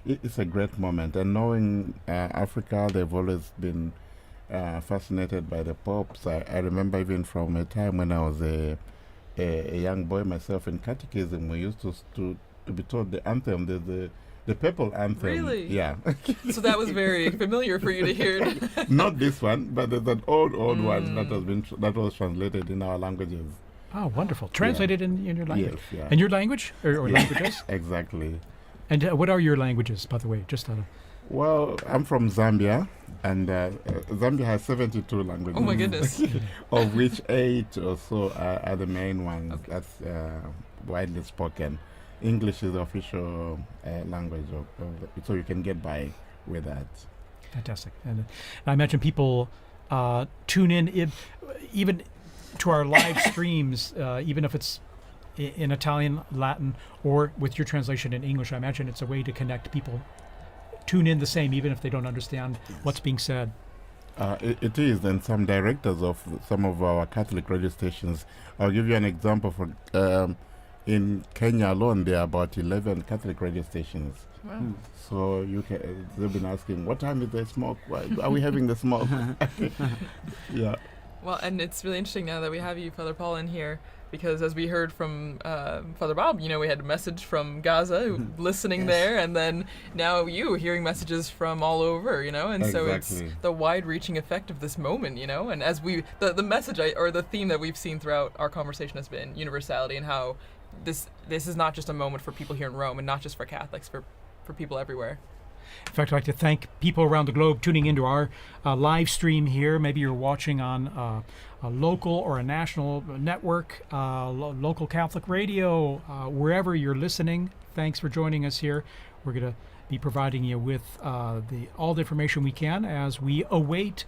It's a great moment. And knowing Africa, they've always been fascinated by the popes. I remember even from a time when I was a young boy myself in catechism, we used to be taught the anthem, the papal anthem.
Really?
Yeah.
So that was very familiar for you to hear.
Not this one, but there's an old one that was translated in our languages.
Oh, wonderful. Translated in your language.
Yes, yeah.
In your language or
Yeah.
languages?
Exactly.
And what are your languages, by the way? Just out of...
Well, I'm from Zambia, and Zambia has 72 languages.
Oh my goodness.
Of which 8 or so are the main ones. Okay. That's widely spoken. English is the official language, so you can get by with that.
Fantastic. And I imagine people tune in even to our live streams, even if it's in Italian, Latin, or with your translation in English. I imagine it's a way to connect people. Tune in the same, even if they don't understand what's being said.
It is, and some directors of some of our Catholic radio stations. I'll give you an example. In Kenya alone, there are about 11 Catholic radio stations.
Wow.
So they've been asking, what time is the smoke? Why are we having the smoke? Yeah.
Well, and it's really interesting now that we have you, Father Paul, in here, because as we heard from Father Bob, we had a message from Gaza, listening there, and then now you hearing messages from all over, and
exactly.
So it's the wide-reaching effect of this moment, and as the message or the theme that we've seen throughout our conversation has been universality, and how this is not just a moment for people here in Rome, and not just for Catholics, for people everywhere.
In fact, I'd like to thank people around the globe tuning into our live stream here. Maybe you're watching on a local or a national network, local Catholic radio, wherever you're listening. Thanks for joining us here. We're going to be providing you with all the information we can as we await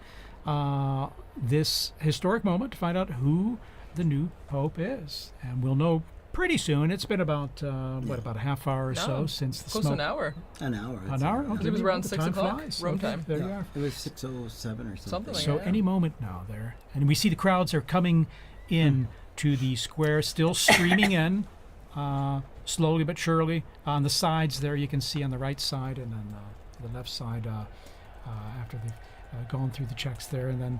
this historic moment to find out who the new Pope is. And we'll know pretty soon. It's been about about a half hour or so since the
close to an hour.
An hour.
An hour?
Okay. It was around 6 o'clock Rome time.
There you are.
It was 6:07 or something.
Something like
so
that.
any moment now there. And we see the crowds are coming in to the square, still streaming in, slowly but surely. On the sides there, you can see on the right side, and then the left side after they've gone through the checks there, and then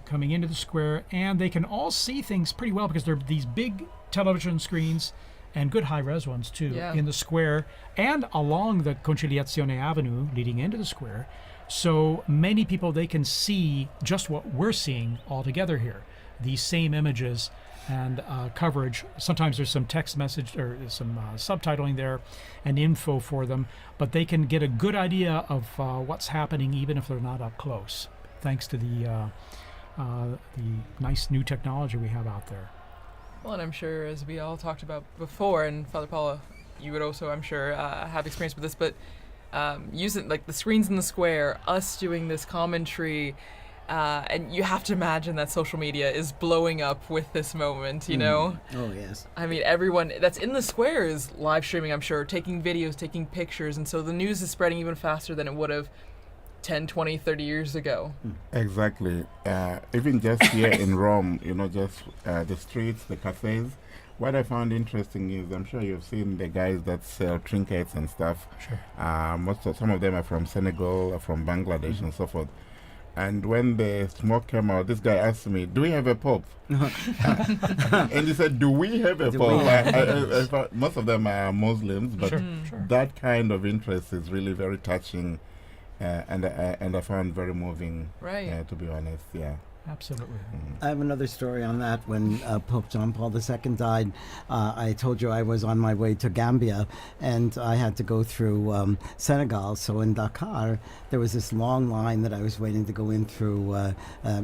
coming into the square. And they can all see things pretty well because there are these big television screens and good high-res ones too in the square and along the Conciliazione Avenue leading into the square. So many people, they can see just what we're seeing all together here. These same images and coverage. Sometimes there's some text message or some subtitling there and info for them, but they can get a good idea of what's happening even if they're not up close, thanks to the nice new technology we have out there.
Well, and I'm sure, as we all talked about before, and Father Paula, you would also, I'm sure, have experience with this, but using like the screens in the square, us doing this commentary, and you have to imagine that social media is blowing up with this moment, you know?
Oh, yes.
I mean, everyone that's in the square is live streaming, I'm sure, taking videos, taking pictures, and so the news is spreading even faster than it would have 10, 20, 30 years ago.
Exactly. Even just here in Rome, you know, just the streets, the cafes. What I found interesting is, I'm sure you've seen the guys that sell trinkets and stuff.
Sure.
Some of them are from Senegal, from Bangladesh, and so forth. And when the smoke came out, this guy asked me, "Do we have a pope?" And he said, "Do we have a pope?" I thought most of them are Muslims, but that kind of interest is really very touching. And I found very moving, to be honest. Yeah,
absolutely.
I have another story on that. When Pope John Paul II died, I told you I was on my way to Gambia, and I had to go through Senegal. So in Dakar, there was this long line that I was waiting to go in through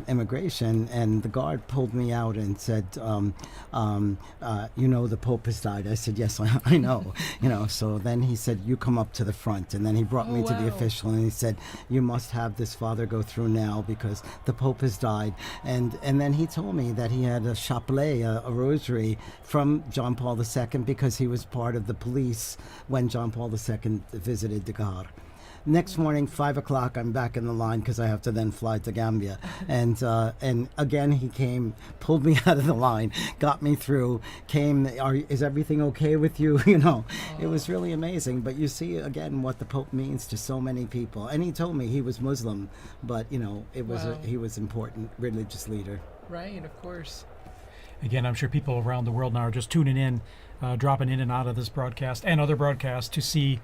immigration, and the guard pulled me out and said, "You know, the Pope has died." I said, "Yes, I know." You know. So then he said, "You come up to the front," and then he brought me to the official, and he said, "You must have this father go through now because the Pope has died." And then he told me that he had a chapelet, a rosary from John Paul II because he was part of the police when John Paul II visited Dakar. Next morning, 5 o'clock, I'm back in the line because I have to then fly to Gambia. And again, he came, pulled me out of the line, got me through, is everything okay with you? You know, it was really amazing. But you see, again, what the Pope means to so many people. And he told me he was Muslim, but, you know, he was important religious leader.
Right, of course.
Again, I'm sure people around the world now are just tuning in, dropping in and out of this broadcast and other broadcasts to see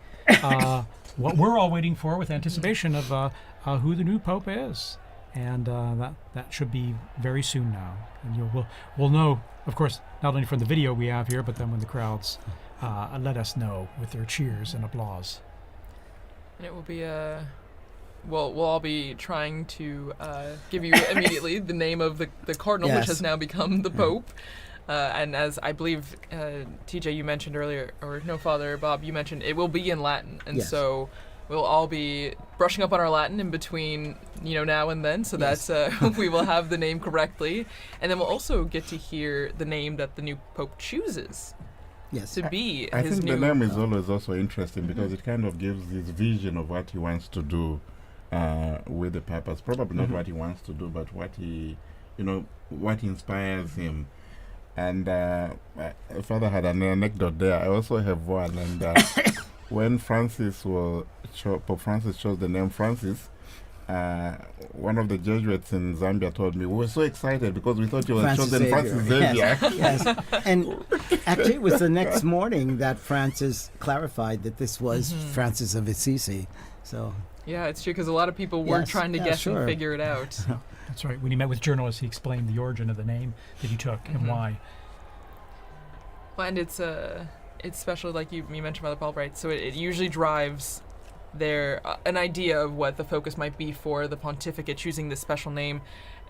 what we're all waiting for with anticipation of who the new Pope is. And that should be very soon now. And we'll know, of course, not only from the video we have here, but then when the crowds let us know with their cheers and applause.
And it will be we'll all be trying to give you immediately the name of the cardinal, which has now become the Pope. And as I believe, TJ, you mentioned earlier, or no, Father Bob, you mentioned it will be in Latin. And so we'll all be brushing up on our Latin in between, now and then, so that we will have the name correctly. And then we'll also get to hear the name that the new Pope chooses.
Yes.
To be
I
his
think
new...
the name is always also interesting because it kind of gives this vision of what he wants to do with the purpose. Probably not what he wants to do, but what he, what inspires him. And Father had an anecdote there. I also have one. And when Pope Francis chose the name Francis, one of the Jesuits in Zambia told me, we were so excited because we thought you were chosen Francis Xavier.
Yes. And actually, it was the next morning that Francis clarified that this was Francis of Assisi. So.
Yeah, it's true, because a lot of people were trying to guess and figure it out.
That's right. When he met with journalists, he explained the origin of the name that he took and why.
Well, and it's special, like you mentioned, Mother Paul, right? So it usually drives an idea of what the focus might be for the pontificate, choosing this special name.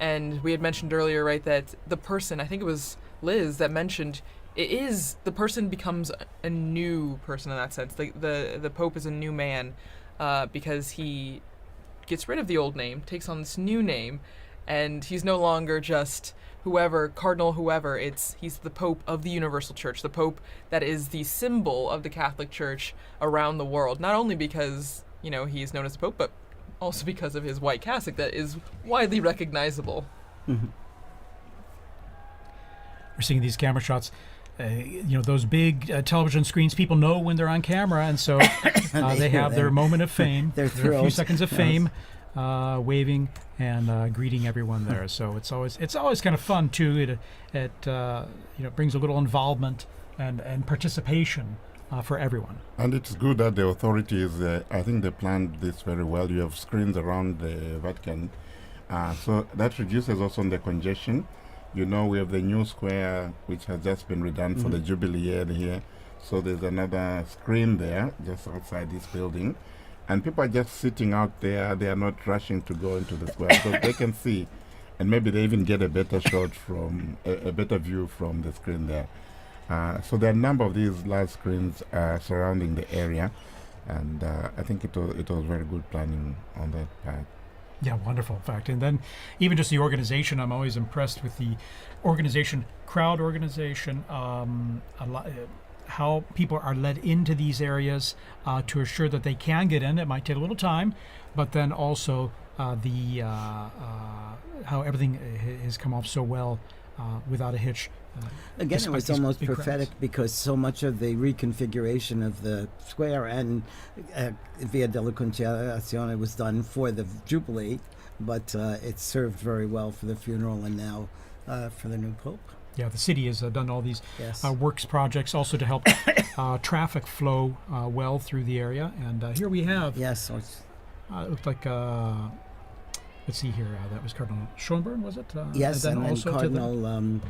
And we had mentioned earlier, right, that the person, I think it was Liz that mentioned, the person becomes a new person in that sense. The Pope is a new man because he gets rid of the old name, takes on this new name, and he's no longer just cardinal whoever. He's the Pope of the Universal Church, the Pope that is the symbol of the Catholic Church around the world, not only because, he is known as the Pope, but also because of his white cassock that is widely recognizable.
we're seeing these camera shots. Those big television screens, people know when they're on camera, and so they have their moment of fame,
They're
their few
thrilled.
seconds of fame, waving and greeting everyone there. So it's always kind of fun too. It brings a little involvement and participation for everyone.
And it's good that the authorities, I think they planned this very well. You have screens around the Vatican, so that reduces also the congestion. We have the new square, which has just been redone for the Jubilee year here. So there's another screen there, just outside this building. And people are just sitting out there. They are not rushing to go into the square because they can see. And maybe they even get a better shot from, a better view from the screen there. So there are a number of these large screens surrounding the area. And I think it was very good planning on that part.
Yeah, wonderful, in fact. And then even just the organization, I'm always impressed with the crowd organization, how people are led into these areas to assure that they can get in. It might take a little time, but then also how everything has come off so well without a hitch.
Again, it was almost
big
prophetic
crowds.
because so much of the reconfiguration of the square and Via della Conciliazione was done for the Jubilee, but it served very well for the funeral and now for the new Pope.
Yeah, the city has done all these
Yes.
works projects also to help traffic flow well through the area. And here we have,
Yes. So it's,
it looked like, let's see here, that was Cardinal Schönborn, was it?
yes, and then
also to
Cardinal,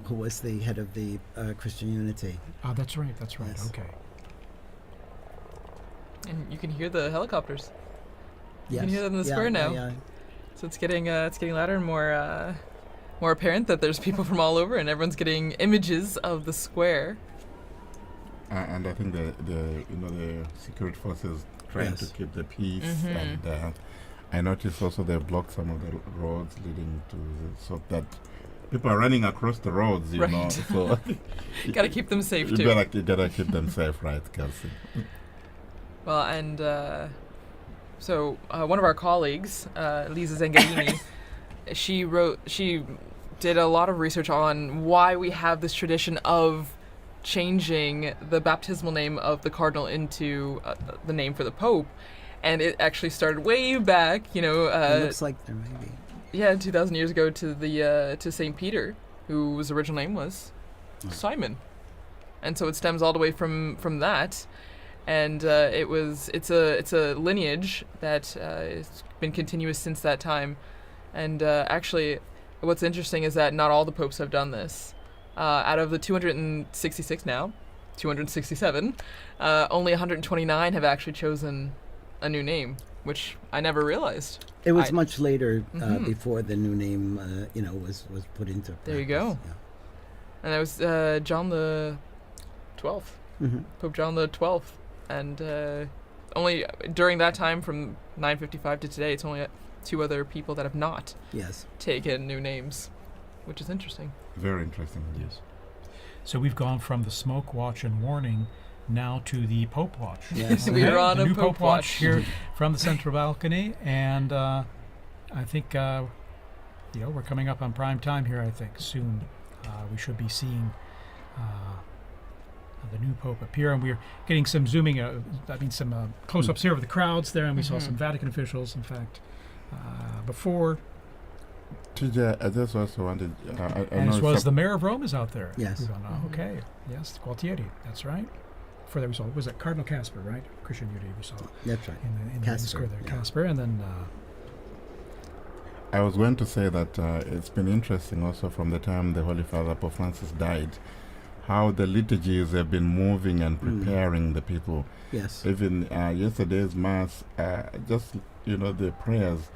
who was the head of the Christian Unity.
that's right,
Yes.
okay.
And you can hear the helicopters.
Yes.
can hear them in the square now.
Yeah.
So it's getting louder and more apparent that there's people from all over, and everyone's getting images of the square.
And I think the security forces trying to
Yes.
keep the peace. And I noticed also they've blocked some of the roads leading to so that people are running across the roads, you
Right.
know. So
Got to keep them safe
you
too.
gotta keep them safe, right, Kelsey?
Well, and so one of our colleagues, Lisa Zengarini, she did a lot of research on why we have this tradition of changing the baptismal name of the cardinal into the name for the Pope. And it actually started way back,
It looks like there may be.
2,000 years ago to St. Peter, whose original name was Simon. And so it stems all the way from that. And it's a lineage that has been continuous since that time. And actually, what's interesting is that not all the popes have done this. Out of the 266 now, 267, only 129 have actually chosen a new name, which I never realized.
It was much later
Mhm.
before the new name, was put into practice.
There you go. And that was John the 12th,
Yeah. Mhm.
Pope John the 12th. And only during that time, from 955 to today, it's only two other people that have not
Yes.
taken new names, which is interesting.
Very interesting.
Yes. So we've gone from the smoke watch and warning now to the Pope watch.
Yes.
We are on
the
a
new
Pope
watch
watch.
here from the central balcony, and I think we're coming up on prime time here. I think soon we should be seeing the new Pope appear, and we're getting some zooming. Some close-ups here of the crowds there, and we saw some Vatican officials. In fact, before.
TJ, I just also wanted. I
And
know
as well as
some-
the mayor of Rome is out there.
Yes.
We've gone, okay. Yes, Gualtieri. That's right. Before that, we saw, was it Cardinal Casper, right? Christian Unity we saw
That's right.
in the
Casper,
square there.
yeah.
Casper, and then
I was going to say that it's been interesting also from the time the Holy Father Pope Francis died, how the liturgies have been moving and preparing the people.
Yes.
Even yesterday's Mass, the prayers,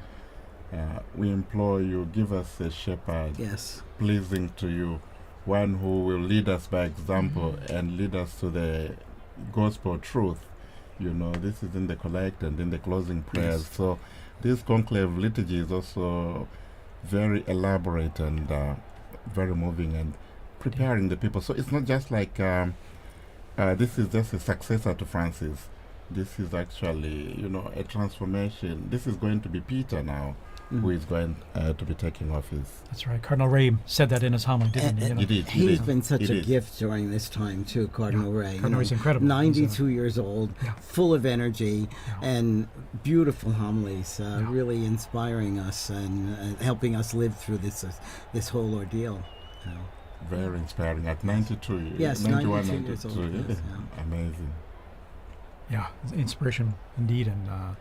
we implore you, give us a shepherd
Yes.
pleasing to you, one who will lead us by example and lead us to the gospel truth. This is in the collect and in the closing prayers.
Yes.
So this conclave liturgy is also very elaborate and very moving and preparing the people. So it's not just like this is just a successor to Francis. This is actually, a transformation. This is going to be Peter now. who is going to be taking office.
That's right. Cardinal Ray said that in his homily, didn't he? You know?
He did.
He's been such a gift during this time too, Cardinal Ray.
Cardinal Ray's incredible.
92 years old, full of energy, and beautiful homilies, really inspiring us and helping us live through this whole ordeal. You know.
Very inspiring at 92 years.
Yes,
91,
92 years old. Yes,
Amazing.
Yeah, inspiration indeed, and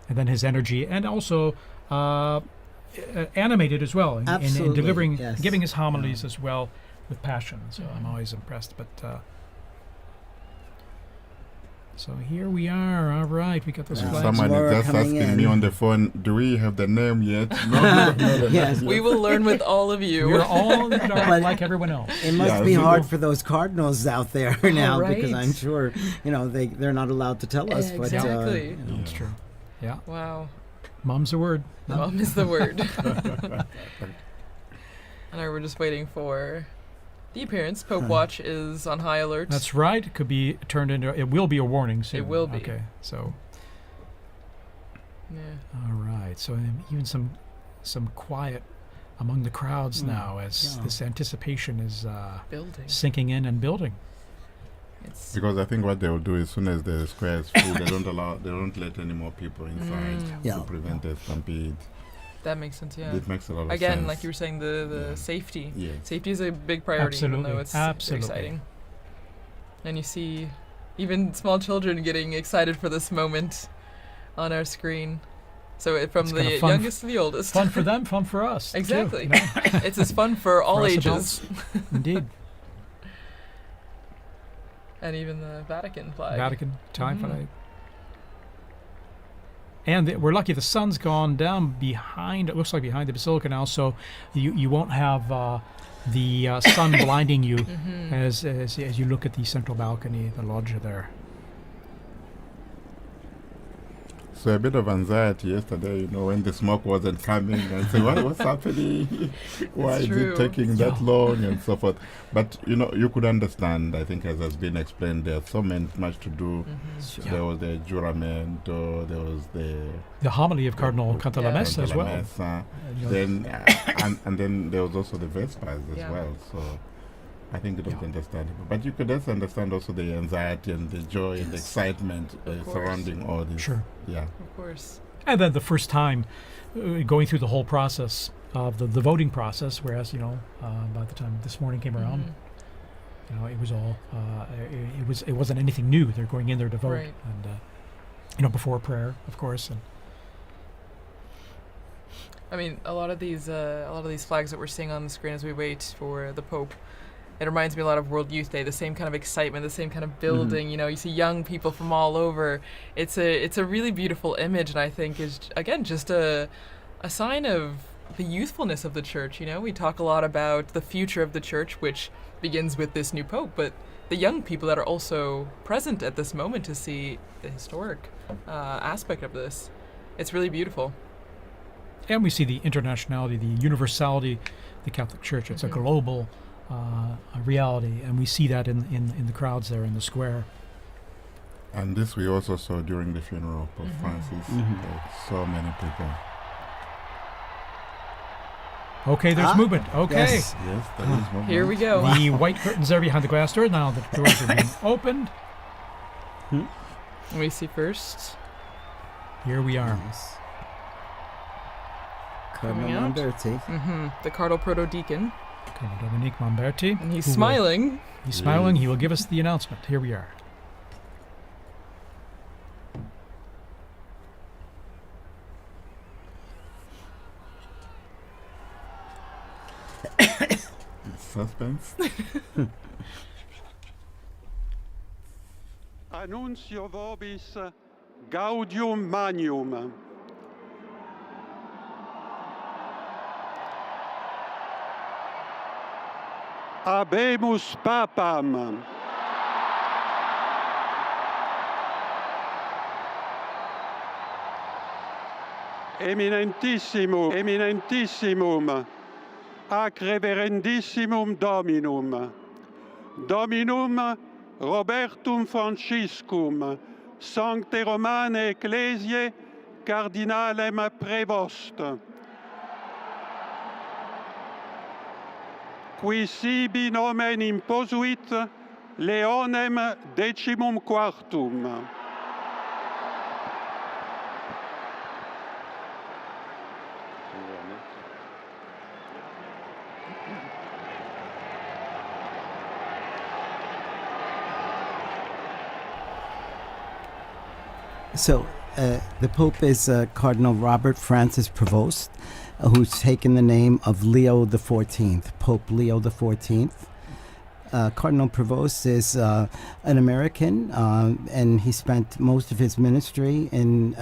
then his energy, and also animated as well in delivering, giving his homilies as well with passion. So I'm always impressed. But so here we are. All right, we got those flags.
Someone is just asking me on the phone, do we have the name yet? No,
yes.
We will learn with all of you.
We're all like everyone else.
It must be hard for those cardinals out there now,
right.
because I'm sure they're not allowed to tell us.
Exactly.
But
It's true. Yeah.
Wow.
Mom's the word.
Mom is the word. And we're just waiting for the appearance. Pope Watch is on high alert.
That's right. It could be turned into. It will be a warning soon.
It will be.
Okay. So.
Yeah.
All right. So even some quiet among the crowds now as this anticipation is
building,
sinking in and building.
Because I think what they will do as soon as the square is full, they don't let any more people inside to prevent a stampede.
That makes sense, yeah.
It makes a lot of sense.
Again, like you were saying, the safety.
Yes.
Safety is a big priority, even though it's exciting. And you see even small children getting excited for this moment on our screen. So from the youngest to the oldest.
Fun for them, fun for us.
Exactly.
Too, you know?
It's as fun for all ages.
Indeed.
And even the Vatican flag.
Vatican Italian flag. And we're lucky the sun's gone down behind, it looks like behind the Basilica now, so you won't have the sun blinding you as you look at the central balcony, the loggia there.
So a bit of anxiety yesterday, when the smoke wasn't coming, and say, what's happening? Why is it taking that long, and so forth. But you could understand. I think, as has been explained, there's so much to do. Sure. There was the juramento, there was the
homily of Cardinal Cantalamessa as well.
Then and then there was also the Vespers as well. So I think it was understandable. But you could also understand also the anxiety and the joy and the excitement surrounding all this.
Sure.
Yeah.
Of course.
And then the first time going through the whole process of the voting process, whereas, by the time this morning came around, it was all, it wasn't anything new. They're going in there to vote.
Right.
And, before prayer, of course. And
I mean, a lot of these flags that we're seeing on the screen as we wait for the Pope, it reminds me a lot of World Youth Day, the same kind of excitement, the same kind of building. You see young people from all over. It's a really beautiful image, and I think is, again, just a sign of the youthfulness of the Church. We talk a lot about the future of the Church, which begins with this new Pope, but the young people that are also present at this moment to see the historic aspect of this. It's really beautiful.
And we see the internationality, the universality, the Catholic Church. It's a global reality, and we see that in the crowds there in the square.
And this we also saw during the funeral of Pope Francis. So many people.
Okay, there's movement. Okay.
Yes, there is movement.
Here we go.
The white curtains are behind the glass door. Now the doors are being opened.
We see first.
Here we are.
Yes. Cardinal Mamberti.
The Cardinal Proto-Deacon.
Cardinal Dominique Mamberti.
And he's smiling.
He's smiling. He will give us the announcement. Here we are.
Suspense.
Annuncio vobis gaudium magnum. Habemus Papam. Eminentissimum, ac reverendissimum Dominum, Dominum Robertum Franciscum, Sancte Romane Ecclesiae, Cardinalem Prevost, qui sibi nomen imposuit Leonem decimum quartum.
So the Pope is Cardinal Robert Francis Prevost, who's taken the name of Leo XIV, Pope Leo XIV. Cardinal Prevost is an American, and he spent most of his ministry in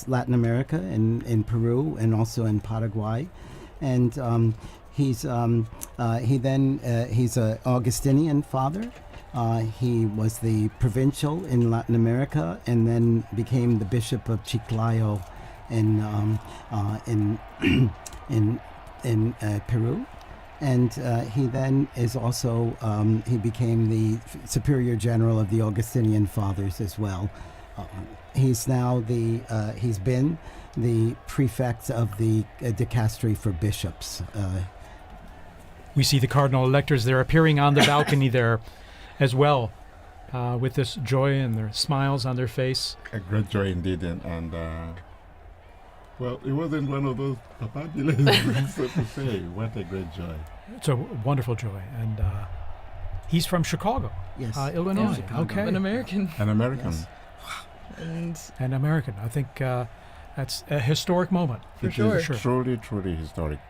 Latin America, in Peru, and also in Paraguay. And he's an Augustinian father. He was the provincial in Latin America, and then became the Bishop of Chiclayo in Peru. And he then is also he became the Superior General of the Augustinian Fathers as well. He's now he's been the prefect of the dicastery for bishops.
We see the cardinal electors there appearing on the balcony there as well, with this joy and their smiles on their face.
A great joy indeed, and well, it wasn't one of those papabulous, so to say. What a great joy.
It's a wonderful joy, and he's from Chicago,
Yes.
Illinois.
Chicago.
Okay,
An American.
An American.
Yes.
And
an American. I think that's a historic moment.
For
It
sure.
is truly, truly historic.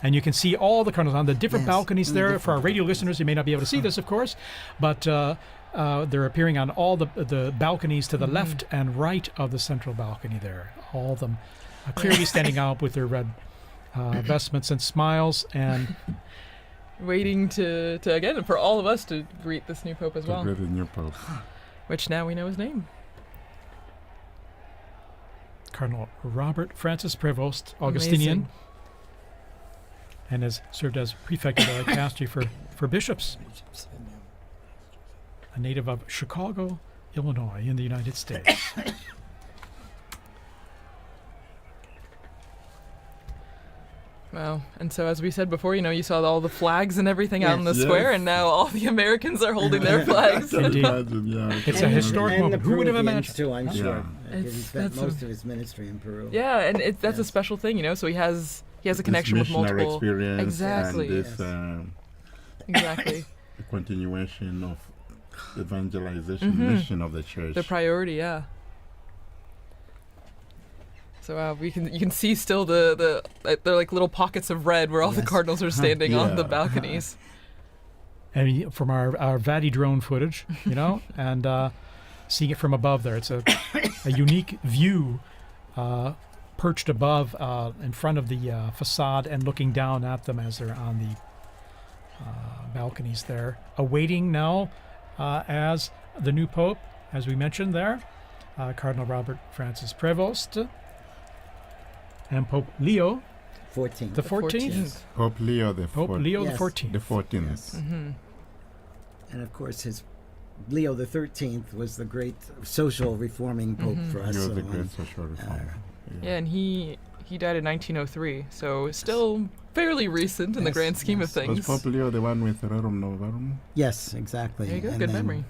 And you can see all the cardinals on the different
Yes,
balconies
on the
there.
different
For our radio listeners, you may not be able to see this, of course, but they're appearing on all the balconies to the left and right of the central balcony there. All of them clearly standing out with their red vestments and smiles, and
waiting to again for all of us to greet this new pope as
The
well,
great new Pope.
which now we know his name.
Cardinal Robert Francis Prevost, Augustinian,
Amazing.
and has served as prefect of the dicastery for bishops. A native of Chicago, Illinois, in the United States.
Wow. And so, as we said before, you saw all the flags and everything out in the
Yes.
square, and now all the Americans are holding their flags.
Can
Indeed.
imagine, yeah.
It's a
And-
historic
and
moment.
the
Who would have
Peruvians
imagined?
too, I'm
Yeah.
sure. He
It's-
spent
that's
most of his ministry in Peru.
Yeah, and that's a
Yes.
special thing, So he has a
This
connection with
missionary
multiple.
experience
Exactly.
and this
Yes.
Exactly.
continuation of evangelization
Mhm.
mission of the church.
The priority, yeah. So you can see still they're like little pockets of red where all the
Yes.
cardinals are standing on the
Yeah.
balconies.
And from our Vati drone footage, and seeing it from above there, it's a unique view, perched above in front of the facade and looking down at them as they're on the balconies there, awaiting now as the new Pope, as we mentioned there, Cardinal Robert Francis Prevost, and Pope Leo
14.
the 14th.
Yes.
Pope Leo the
Pope Leo
Yes.
the 14th.
the 14th.
Yes.
Mm-hmm.
And of course, his Leo the 13th was the great social reforming pope
Mhm.
for
He
us.
was
so,
a great social reformer.
Yeah, and he died in 1903, so still fairly recent in the
Yes,
grand scheme
yes.
of
Was
things.
Pope Leo the one with Rerum Novarum?
Yes, exactly.
There you go,
And
good
then-
memory.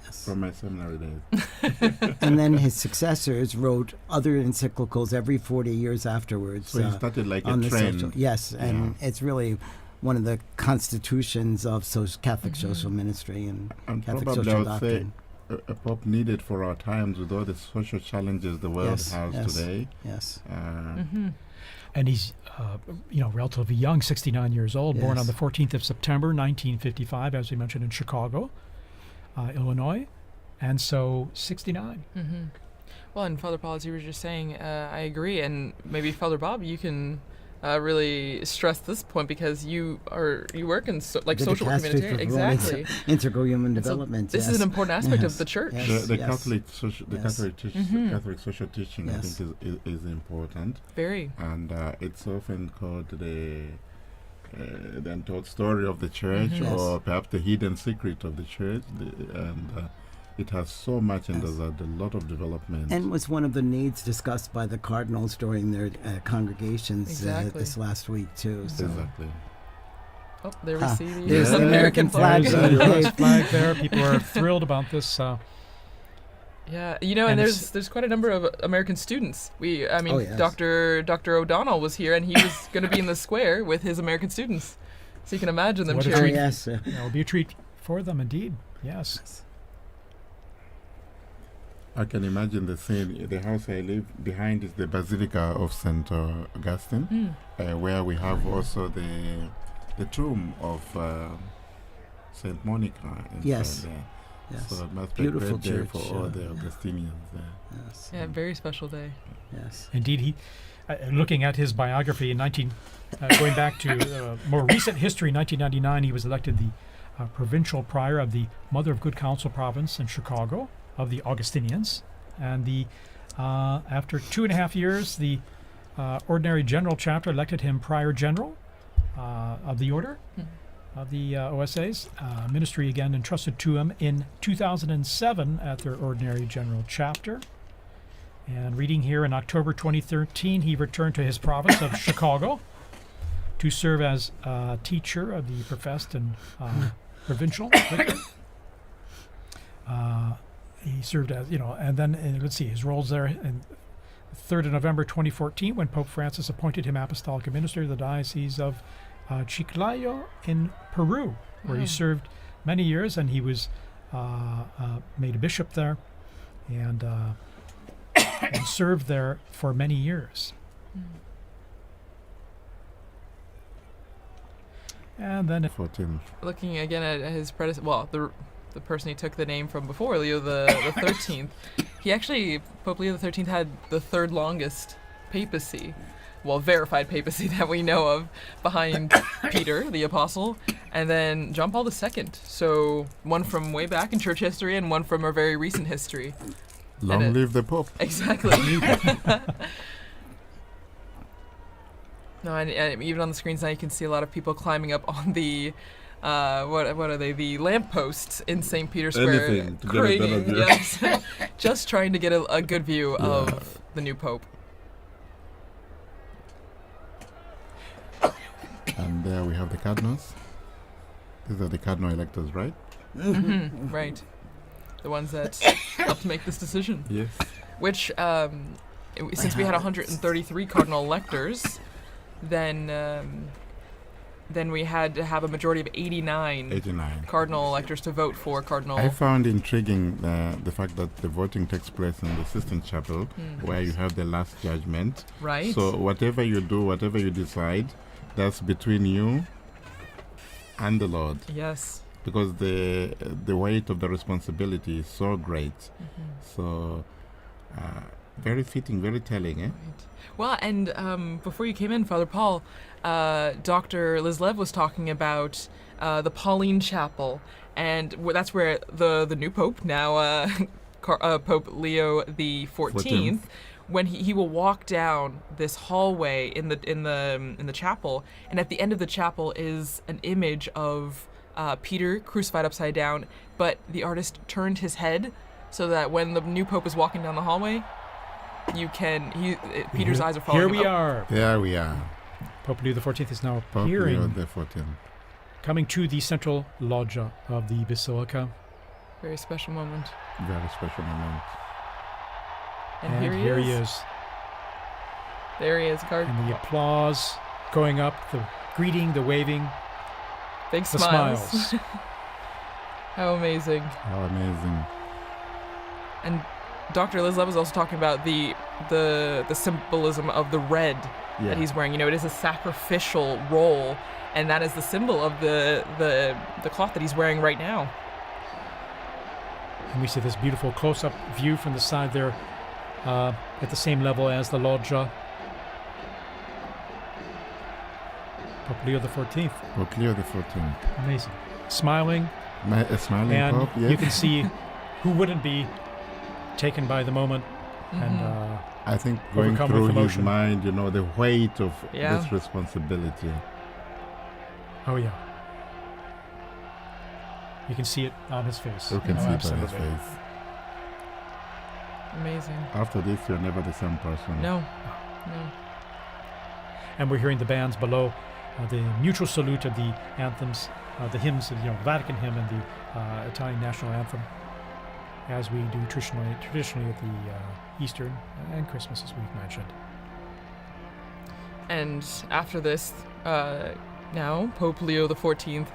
Yes.
From my seminary days.
And then his successors wrote other encyclicals every 40 years afterwards.
So he started like
on
a
the
trend.
social, yes, and it's really one of the constitutions of Catholic social ministry and
And
Catholic
probably I
social
would say
doctrine.
a pope needed for our times with all the social challenges the world
Yes,
has
yes.
today.
Yes,
Mm-hmm.
And he's, relatively young, 69 years old, born on
Yes.
the 14th of September, 1955, as we mentioned, in Chicago, Illinois. And so 69.
Mm-hmm. Well, and Father Paul, as you were just saying, I agree. And maybe Father Bob, you can really stress this point because you work in
The
social work
dicastery
humanitarian.
for
Exactly.
integral human
And so
development.
this
yes.
is an important aspect
Yes.
of the church.
Yes.
The
yes.
Catholic social, the
Yes.
Mhm.
Catholic social teaching, I
Yes.
think, is important,
Very.
and it's often called the untold story of the church,
Mhm.
Yes.
or perhaps the hidden secret of the church, and it has so much, and
Yes.
there's a lot of development.
And was one of the needs discussed by the cardinals during their congregations
Exactly.
this last week too. So.
Exactly.
Oh, there we see the
There's the American flag.
There's the US flag there. People are thrilled about this.
Yeah, you know, and there's quite a number of American students.
Yes.
Dr. O'Donnell was here, and he was going to be in the square with his American students. So you can imagine them
What a
cheering.
treat.
Yes.
It will be a treat for them, indeed. Yes.
I can imagine the scene. The house I live behind is the Basilica of St. Augustine, where we have also the tomb of St. Monica.
Yes.
There.
Yes.
So it must be
Beautiful
a great day
church,
for all the Augustinians there.
Yes.
Yeah, very special day.
Yes.
Indeed, he. Looking at his biography in going back to more recent history, 1999, he was elected the provincial prior of the Mother of Good Counsel province in Chicago of the Augustinians, and after 2.5 years, the ordinary general chapter elected him prior general of the order of the OSAs. Ministry again entrusted to him in 2007 at their ordinary general chapter. And reading here, in October 2013, he returned to his province of Chicago to serve as teacher of the professed and provincial. He served as, and then let's see his roles there. And 3rd of November 2014, when Pope Francis appointed him apostolic administrator of the Diocese of Chiclayo in Peru, where he served many years, and he was made a bishop there, and served there for many years. And then
14.
Looking again at his predecessor, well, the person he took the name from before, Leo the 13th, he actually, Pope Leo the 13th, had the 3rd longest papacy, well, verified papacy that we know of, behind Peter, the apostle, and then John Paul II. So one from way back in church history and one from our very recent history.
Long live the Pope.
Exactly. No, and even on the screens now you can see a lot of people climbing up on the what are they? The lampposts in St. Peter's Square.
Anything to get a better view.
Yes, just trying to get a good view of the new Pope.
And there we have the cardinals. These are the cardinal electors, right?
Mm-hmm. Right. The ones that helped make this decision.
Yes.
Which, since we had 133 cardinal electors, then we had to have a majority of 89 cardinal electors to vote for cardinal.
I found intriguing the fact that the voting takes place in the Sistine Chapel, where you have the last judgment.
Right.
So whatever you do, whatever you decide, that's between you and the Lord.
Yes.
Because the weight of the responsibility is so great. So very fitting, very telling, eh?
Right. Well, and before you came in, Father Paul, Dr. Lislev was talking about the Pauline Chapel, and that's where the new Pope, now Pope Leo the 14th, when he will walk down this hallway in the chapel, and at the end of the chapel is an image of Peter crucified upside down, but the artist turned his head so that when the new Pope is walking down the hallway, Peter's eyes are following
Here
him
we
up.
are.
There we are.
Pope Leo the 14th is now
Pope Leo
appearing,
the 14th.
coming to the central loggia of the Basilica.
Very special moment.
Very special moment.
And here he is. There he is,
And the applause going up, the greeting, the waving,
big
the
smiles.
smiles.
How amazing.
How amazing.
And Dr. Lislev was also talking about the symbolism of the red that he's wearing. You know, it is a sacrificial role, and that is the symbol of the cloth that he's wearing right now.
And we see this beautiful close-up view from the side there, at the same level as the loggia. Pope Leo the 14th.
Pope Leo the 14th.
Amazing. Smiling.
A smiling
And
Pope, yes.
you can see who wouldn't be taken by the moment. And
I think going
overcome
through
with
his
emotion.
mind, the weight of
Yeah.
this responsibility.
oh yeah, you can see it on his face.
You can
Oh,
see it on his
absolutely.
face.
Amazing.
After this, you're never the same person.
No.
And we're hearing the bands below the mutual salute of the anthems, the hymns, the Vatican hymn and the Italian national anthem, as we do traditionally at the Easter and Christmas, as we've mentioned.
And after this, now Pope Leo XIV,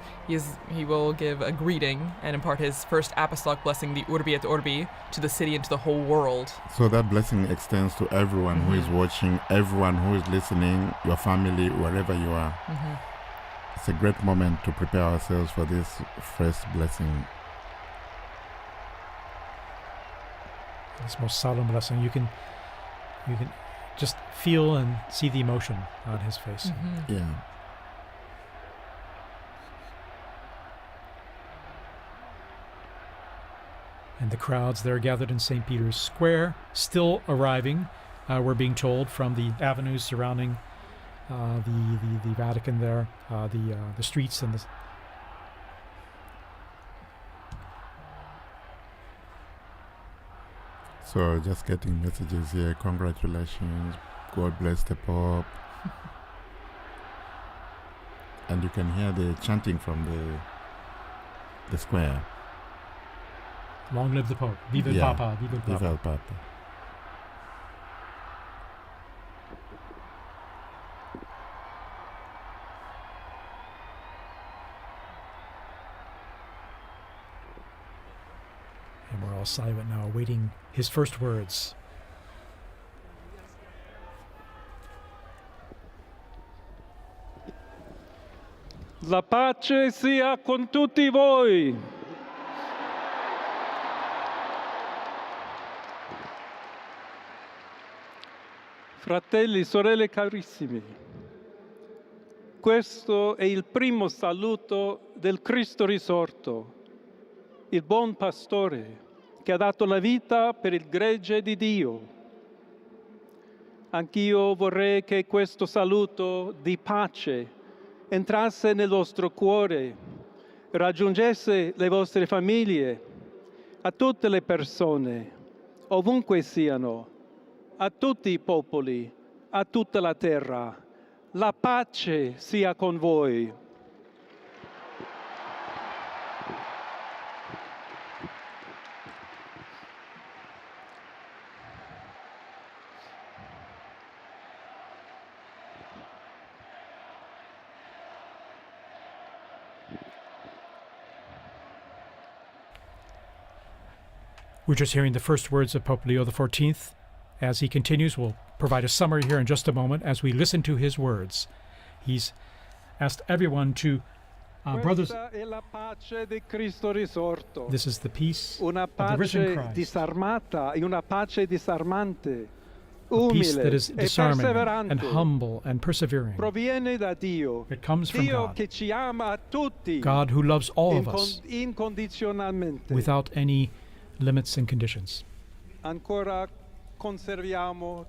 he will give a greeting and impart his first apostolic blessing, the Urbi et Orbi, to the city and to the whole world.
So that blessing extends to everyone who is watching, everyone who is listening, your family, wherever you are. It's a great moment to prepare ourselves for this first blessing.
This most solemn blessing. You can just feel and see the emotion on his face.
Yeah.
And the crowds that are gathered in St. Peter's Square, still arriving, we're being told, from the avenues surrounding the Vatican there, the streets and the...
So just getting messages here, congratulations, God bless the Pope. And you can hear the chanting from the square.
Long live the Pope. Viva el Papa. Viva el Papa.
Viva el Papa.
And we're all silent now, awaiting his first words.
La pace sia con tutti voi. Fratelli, sorelle carissimi, questo è il primo saluto del Cristo risorto, il buon pastore che ha dato la vita per il gregge di Dio. Anch'io vorrei che questo saluto di pace entrasse nel vostro cuore, raggiungesse le vostre famiglie, a tutte le persone, ovunque siano, a tutti i popoli, a tutta la terra. La pace sia con voi.
We're just hearing the first words of Pope Leo XIV. As he continues, we'll provide a summary here in just a moment as we listen to his words. He's asked everyone to, brothers, this is the peace of the risen Christ,
disarmata e una pace disarmante,
a peace that is
umile e
disarming
perseverante,
and humble and persevering.
proviene da Dio,
It comes from
Dio
God,
che ci ama a tutti,
God who loves all of us
incondizionalmente.
without any limits and conditions.
Ancora conserviamo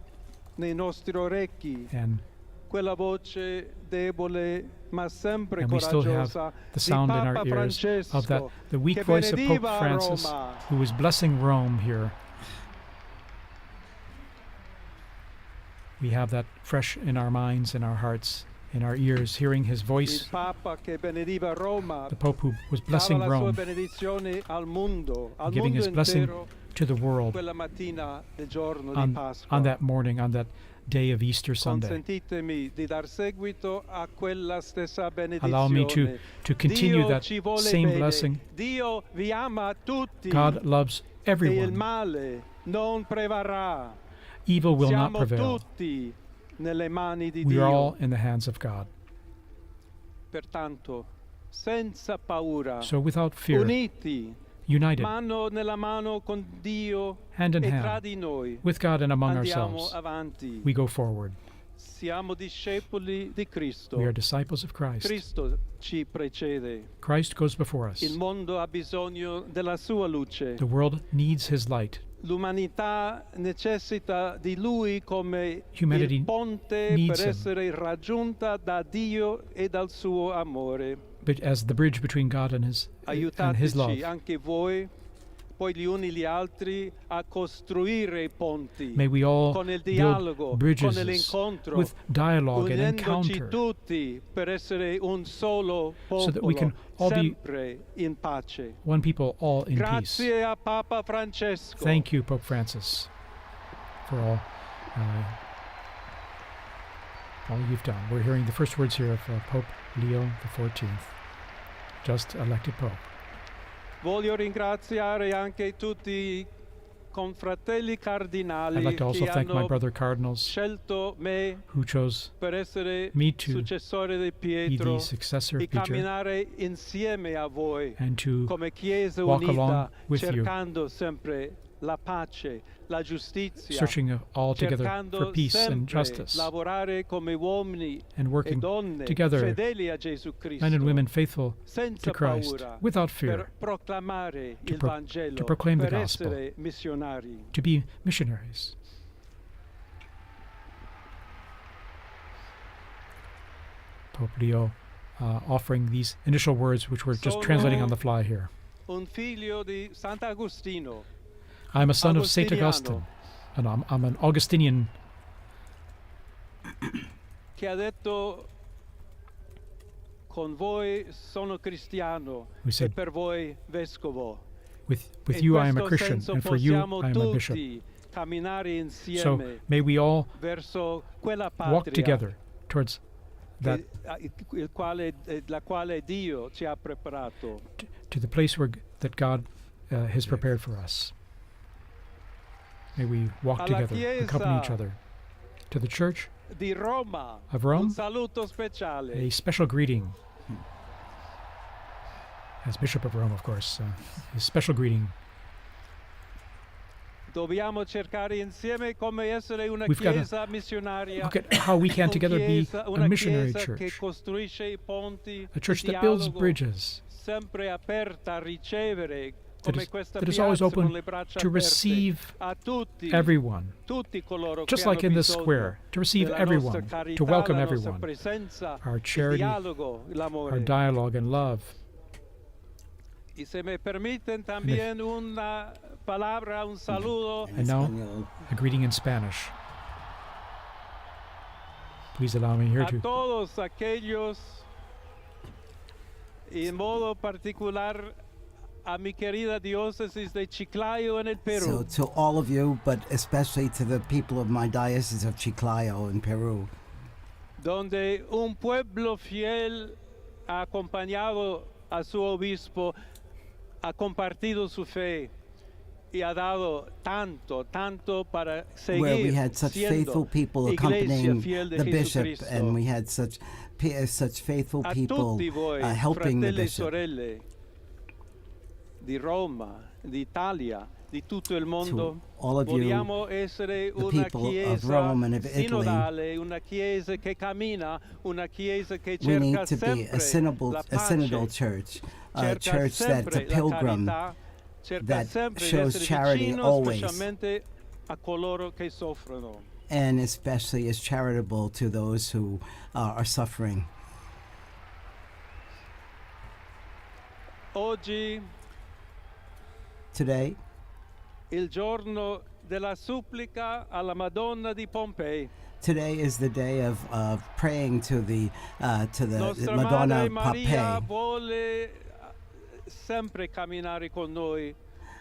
nei nostri orecchi
And
quella voce debole ma sempre
we still have
coraggiosa
the sound
di
in our
Papa
ears of that,
Francesco,
the weak
che
voice of Pope
benediva
Francis,
Roma.
who was blessing Rome here. We have that fresh in our minds, in our hearts, in our ears, hearing his voice.
Il Papa che benediva Roma,
The Pope who was blessing
dava la sua
Rome,
benedizione al mondo
giving his blessing
intero,
to the world
quella mattina del giorno di
on
Pasqua.
that morning, on that day of Easter Sunday.
Consentitemi di dar seguito a quella stessa benedizione.
Allow me to continue
Dio
that
ci vuole
same
bene.
blessing.
Dio vi ama a tutti.
God loves
E il
everyone.
male non prevarrà.
Evil will not
Siamo
prevail.
tutti nelle mani di
We
Dio.
are all in the hands of God.
Pertanto, senza paura,
So without fear,
uniti,
united,
mano nella mano con Dio
hand in
e tra
hand,
di noi,
with God and among
andiamo
ourselves,
avanti.
we go forward.
Siamo discepoli di Cristo.
We are disciples of Christ.
Cristo ci precede.
Christ goes before us.
Il mondo ha bisogno della sua luce.
The world needs his light.
L'umanità necessita di Lui come
Humanity
il ponte
needs
per
him.
essere raggiunta da Dio e dal suo amore.
But as the bridge between God and his love.
Aiutateci anche voi poi gli uni gli altri a costruire i ponti
May we all
con il
build
dialogo, con
bridges
l'incontro,
with dialogue and
unendoci
encounter,
tutti per essere un solo
so that we
popolo,
can all be
sempre in pace.
one people, all in peace.
Grazie a Papa Francesco.
Thank you, Pope Francis, for all you've done. We're hearing the first words here of Pope Leo XIV, just elected Pope.
Voglio ringraziare anche tutti i confratelli cardinali
I'd like to also
che
thank my
hanno
brother cardinals
scelto me
who chose
per essere
me to
successore di
be
Pietro
the successor
e
of Peter
camminare insieme a voi
and to
come Chiesa
walk along
unita,
with you,
cercando sempre la pace, la giustizia,
searching all together
cercando
for peace and
sempre
justice,
lavorare come uomini
and
e
working
donne
together,
fedeli a Gesù Cristo,
men and women faithful
senza
to Christ,
paura,
without
per
fear,
proclamare il
to
Vangelo,
proclaim the
per
gospel,
essere missionari.
to be missionaries. Pope Leo offering these initial words, which we're just translating on the fly here.
Un figlio di Sant'Agostino,
I'm a son of Saint
Agostiniano.
Augustine, and I'm an Augustinian
che ha detto: con voi sono cristiano
who
e
said,
per voi vescovo.
with
In
you I am a
questo
Christian,
senso
and for you
possiamo
I am a bishop.
tutti camminare insieme
So may we all
verso quella
walk
patria
together towards that,
la quale Dio ci ha preparato.
to the place where that God has prepared for us. May we walk
Alla
together, accompany each
Chiesa
other. To the Church
Di Roma,
of Rome,
un saluto speciale.
a special greeting. As Bishop of Rome, of course, a special greeting.
Dobbiamo cercare insieme come essere una
We've gotta
chiesa missionaria.
Look at how we can together be a
Una
missionary
chiesa che
church,
costruisce i ponti,
a church
il
that builds
dialogo,
bridges,
sempre aperta a ricevere,
that
come
is,
questa
that is always
piazza con
open
le braccia
to
aperte
receive
a tutti,
everyone,
tutti coloro
just
che
like
hanno
in this
bisogno
square, to receive
della
everyone,
nostra carità,
to welcome
la nostra
everyone,
presenza,
our
il
charity,
dialogo, l'amore.
our dialogue and love.
Y se me permiten también una palabra, un saludo
And now, a greeting in Spanish. Please allow me here
a
to
todos aquellos, y en modo particular a mi querida diócesis de Chiclayo en el Perú.
So to all of you, but especially to the people of my diocese of Chiclayo in Peru,
donde un pueblo fiel ha acompañado a su obispo, ha compartido su fe y ha dado tanto para seguir
where we had such faithful
siendo
people
iglesia
accompanying
fiel de
the bishop,
Jesucristo.
and we had such faithful
A
people
tutti voi,
helping the
fratelli e
bishop.
sorelle di Roma, d'Italia, di tutto il mondo,
To all of you,
vogliamo essere
the
una
people of
chiesa
Rome and of Italy,
sinodale, una chiesa che cammina, una chiesa che
we need
cerca
to be a
sempre la
synodal
pace,
church, a
cerca
church that's a
sempre la
pilgrim,
carità, cerca
that
sempre di
shows
essere
charity
vicino,
always,
specialmente a coloro che soffrono.
and especially is charitable to those who are suffering.
Oggi,
Today,
il giorno della supplica alla Madonna di Pompei.
today is the day of praying to the
Nostra
Madonna
Madre
of
Maria
Papam.
vuole sempre camminare con noi,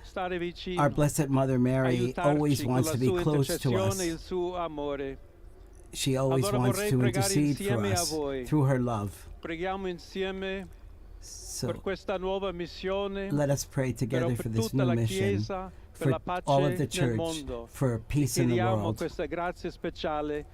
stare vicino,
Our Blessed Mother Mary always
aiutarci
wants
con
to
la
be
sua
close to
intercessione, il
us.
suo amore.
She always
Allora
wants
vorrei
to
pregare
intercede for
insieme a
us
voi.
through her love.
Preghiamo insieme
So
per questa nuova missione,
let us pray
però
together
per
for this
tutta
new
la
mission,
Chiesa, per
for
la pace
all of the
nel
church,
mondo.
for peace in the
Chiediamo
world,
questa grazia speciale.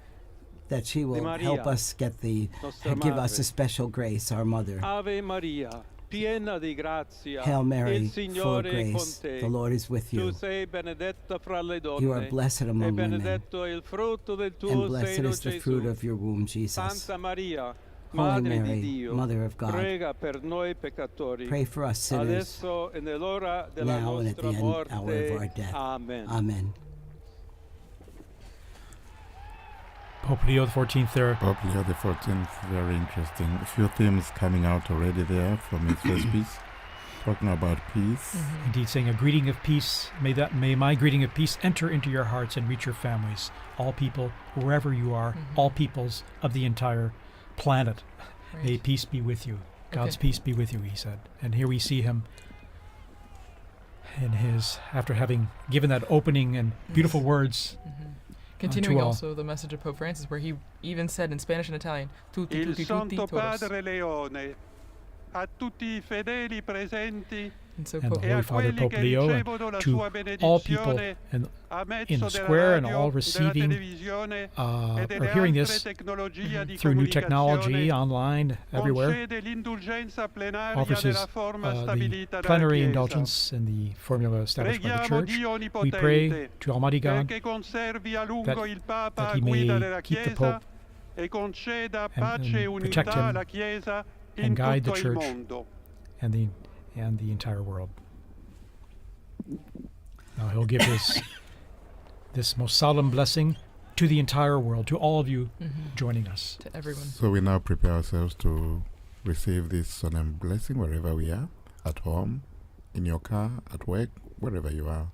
that she will
Maria,
help us get
nostra
give us
Madre.
a special grace, our Mother.
Ave Maria, piena di grazia,
Hail Mary,
il
full of
Signore è con
grace,
te.
the Lord is with
Tu
you.
sei benedetta fra le donne,
You are blessed
e
among women,
benedetto è il frutto del
and
tuo
blessed
seno,
is the
Gesù.
fruit of your womb, Jesus.
Santa Maria,
Holy
Madre
Mary,
di Dio,
Mother of God,
prega per noi peccatori,
pray for us sinners,
adesso e nell'ora della
now and at the
nostra morte.
hour of our death.
Amen.
Amen.
Pope Leo XIV there.
Pope Leo XIV, very interesting. A few themes coming out already there from his first piece. Talking about peace.
Indeed, saying a greeting of peace. May my greeting of peace enter into your hearts and reach your families. All people, wherever you are, all peoples of the entire planet.
Right.
May peace be with you. God's peace be with you, he said. And here we see him in his, after having given that opening and beautiful words.
Continuing also the message of Pope Francis, where he even said in Spanish and Italian, tutti,
Il
tutti, tutti,
Santo
todos.
Padre Leone, a tutti I fedeli presenti
And so
And the
Pope,
Holy Father Pope Leo, and to all people in the square and all receiving or hearing this through new technology, online, everywhere, offers his, the plenary indulgence in the formula established by the Church. We pray to Almighty God that he may keep the Pope and protect him and guide the Church and the entire world. Now he'll give this most solemn blessing to the entire world, to all of you joining us.
to everyone.
So we now prepare ourselves to receive this solemn blessing wherever we are, at home, in your car, at work, wherever you are.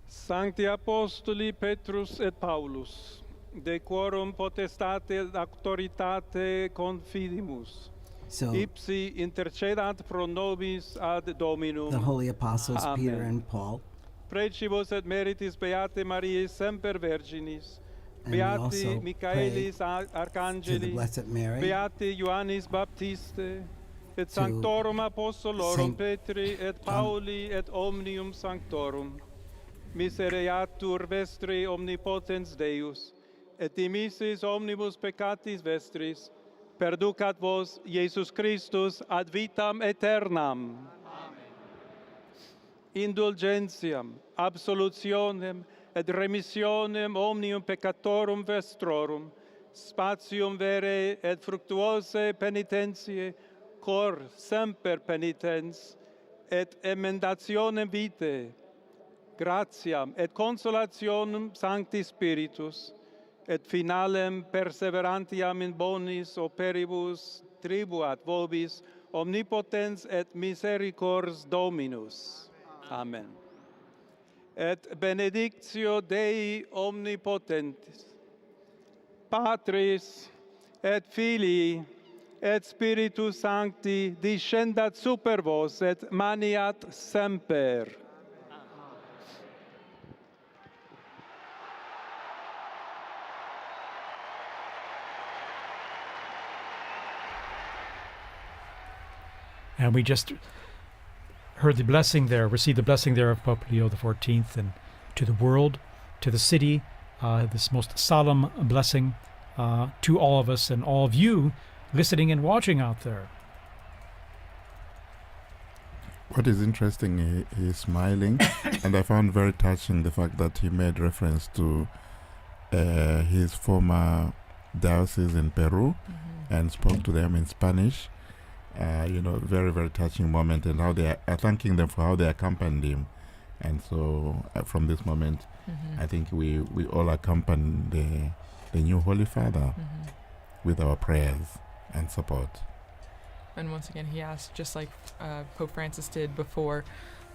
Sancti Apostoli Petrus et Paulus, de quorum potestate et auctoritate confidimus.
So
Ipsi intercedat pro nobis ad Dominum.
the holy apostles
Amen.
Peter and Paul,
Precibus et meritis Beate Mariae semper Virginis.
and we
Beati
also
Michaelis
pray to the
Arcangeli.
Blessed Mary,
Beati Ioannis Baptiste. Et Sanctorum Apostolorum
Saint
Petri et Pauli et omnium Sanctorum. Misereatur vestri omnipotens Deus. Et dimissis omnibus peccatis vestris. Perducat vos Iesus Christus ad vitam aeternam. Indulgentiam, absolutionem et remissionem omnium peccatorum vestrorum, spatium vere et fructuose penitentiae, cor semper penitens, et emendationem vitae, gratiam et consolationem Sancti Spiritus, et finalem perseverantiam in bonis operibus tribuat vobis omnipotens et misericors Dominus. Amen. Et benedictio Dei omnipotentis, Patris et Filii et Spiritus Sancti descendat super vos et maniat semper.
And we just heard the blessing there, received the blessing there of Pope Leo XIV, and to the world, to the city, this most solemn blessing to all of us and all of you listening and watching out there.
What is interesting, he is smiling, and I found very touching the fact that he made reference to his former diocese in Peru and spoke to them in Spanish. Very, very touching moment, and how they are thanking them for how they accompanied him. And so from this moment, I think we all accompany the new Holy Father with our prayers and support.
And once again, he asked, just like Pope Francis did before,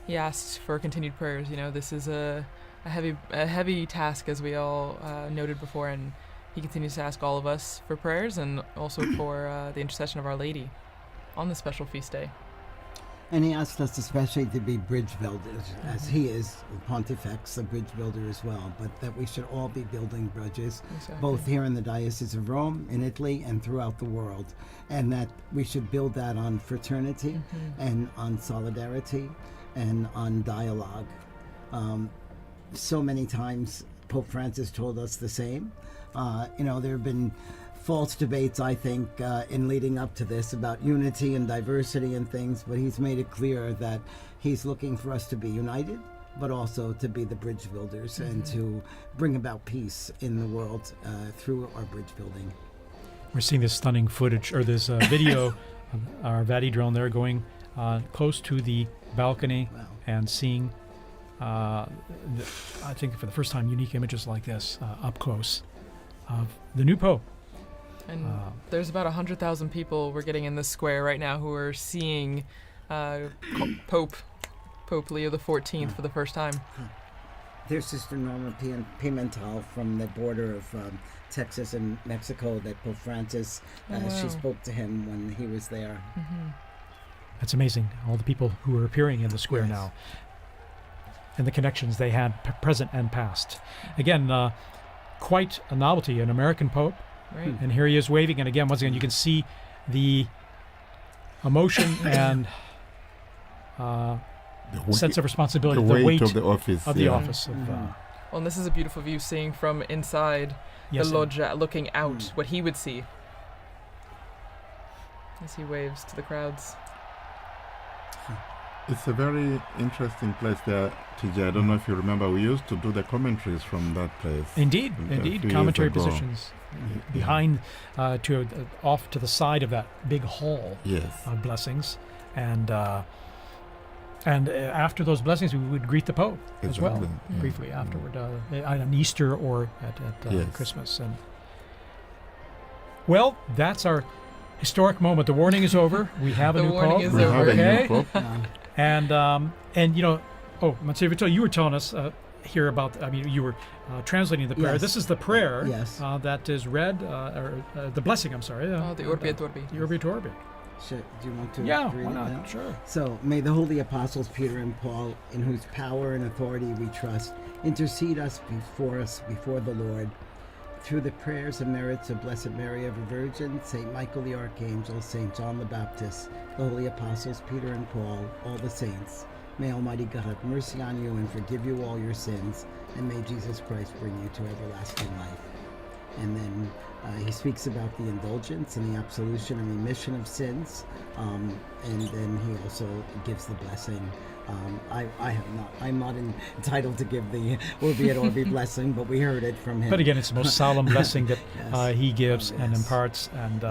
he asked for continued prayers. You know, this is a heavy task, as we all noted before, and he continues to ask all of us for prayers and also for the intercession of Our Lady on this special feast day.
and he asked us especially to be bridge builders, as he is, Pontifex, a bridge builder as well, but that we should all be building bridges, both here in the Diocese of Rome, in Italy, and throughout the world, and that we should build that on fraternity and on solidarity and on dialogue. So many times Pope Francis told us the same. There have been false debates, I think, in leading up to this about unity and diversity and things, but he's made it clear that he's looking for us to be united, but also to be the bridge builders and to bring about peace in the world through our bridge building.
We're seeing this stunning footage, or this video of our Vati drone there going close to the balcony and seeing, I think for the first time, unique images like this up close of the new Pope.
And there's about 100,000 people we're getting in this square right now who are seeing Pope Leo XIV for the first time.
There's Sister Norma Pimentel from the border of Texas and Mexico that Pope Francis, she spoke to him when he was there.
That's amazing, all the people who are appearing in the square now, and the connections they had present and past. Again, quite a novelty, an American Pope, and here he is waving, and again, once again, you can see the emotion and sense of responsibility, the weight
of the office.
Well, and this is a beautiful view, seeing from inside the loggia, looking out, what he would see as he waves to the crowds.
It's a very interesting place there, TJ. I don't know if you remember, we used to do the commentaries from that place.
Indeed, commentary positions behind, off to the side of that big hall of blessings, and after those blessings, we would greet the Pope as well, briefly afterward, on Easter or at Christmas. And well, that's our historic moment. The warning is over. We have a new Pope.
We have a new Pope.
And you know, Monsignor Vito, you were telling us here about. I mean, you were translating the prayer. This is the prayer that is read, or the blessing. I'm sorry.
The Orbi et Orbi.
The Orbi et Orbi.
Do you want to?
Yeah,
read
why not?
that?
Sure.
So, may the holy apostles Peter and Paul, in whose power and authority we trust, intercede before the Lord, through the prayers and merits of Blessed Mary ever Virgin, Saint Michael the Archangel, Saint John the Baptist, the holy apostles Peter and Paul, all the saints. May Almighty God have mercy on you and forgive you all your sins, and may Jesus Christ bring you to everlasting life. And then he speaks about the indulgence and the absolution and remission of sins, and then he also gives the blessing. I'm not entitled to give the Orbi et Orbi blessing, but we heard it from him.
But again, it's the most solemn blessing that he gives and imparts, and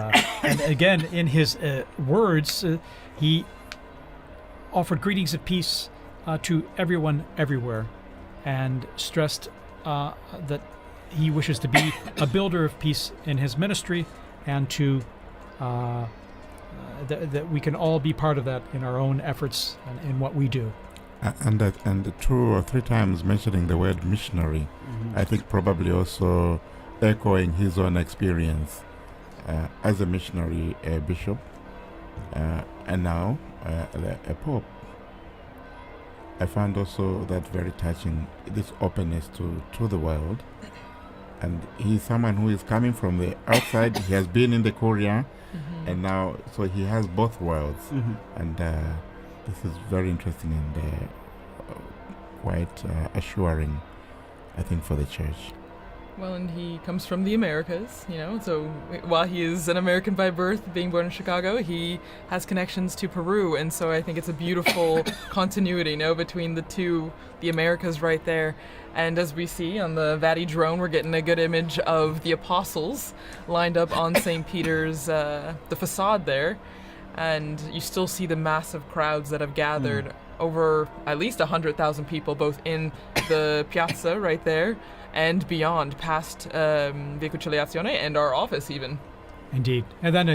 again, in his words, he offered greetings of peace to everyone everywhere, and stressed that he wishes to be a builder of peace in his ministry, and to that we can all be part of that in our own efforts and in what we do.
And 2 or 3 times mentioning the word missionary, I think probably also echoing his own experience as a missionary, a bishop, and now a pope. I found also that very touching, this openness to the world. And he's someone who is coming from the outside. He has been in the Korea, and now, so he has both worlds. And this is very interesting and quite assuring, I think, for the church.
Well, and he comes from the Americas, you know, so while he is an American by birth, being born in Chicago, he has connections to Peru, and so I think it's a beautiful continuity, you know, between the two, the Americas right there. And as we see on the Vati drone, we're getting a good image of the apostles lined up on St. Peter's, the facade there, and you still see the massive crowds that have gathered, over at least 100,000 people, both in the piazza right there and beyond, past Via Conciliazione and our office even.
Indeed. And then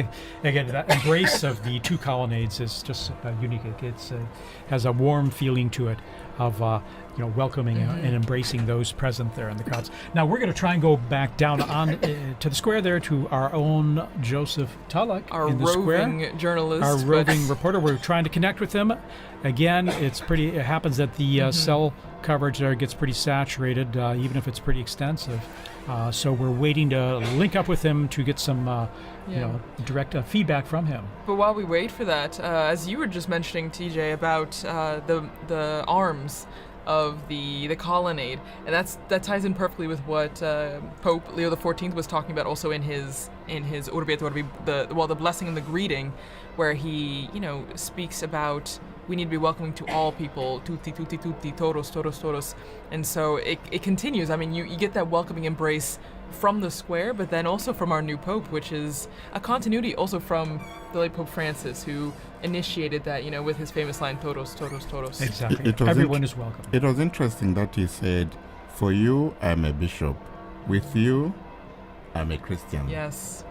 again, that embrace of the 2 colonnades is just unique. It has a warm feeling to it of welcoming and embracing those present there in the crowds. Now we're going to try and go back down on to the square there to our own Joseph Tulloch,
our
in the
roving
square.
Journalist,
our roving reporter. We're trying to connect with him. Again, it happens that the cell coverage there gets pretty saturated, even if it's pretty extensive. So we're waiting to link up with him to get some direct feedback from him.
But while we wait for that, as you were just mentioning, TJ, about the arms of the colonnade, and that ties in perfectly with what Pope Leo XIV was talking about also in his Orbi et Orbi, the blessing and the greeting, where he speaks about we need to be welcoming to all people, tutti, tutti, tutti, todos, todos, todos. And so it continues. I mean, you get that welcoming embrace from the square, but then also from our new Pope, which is a continuity also from the late Pope Francis, who initiated that, with his famous line, todos, todos, todos.
Exactly. Everyone is welcome.
It was interesting that he said, for you, I'm a bishop. With you, I'm a Christian.
Yes.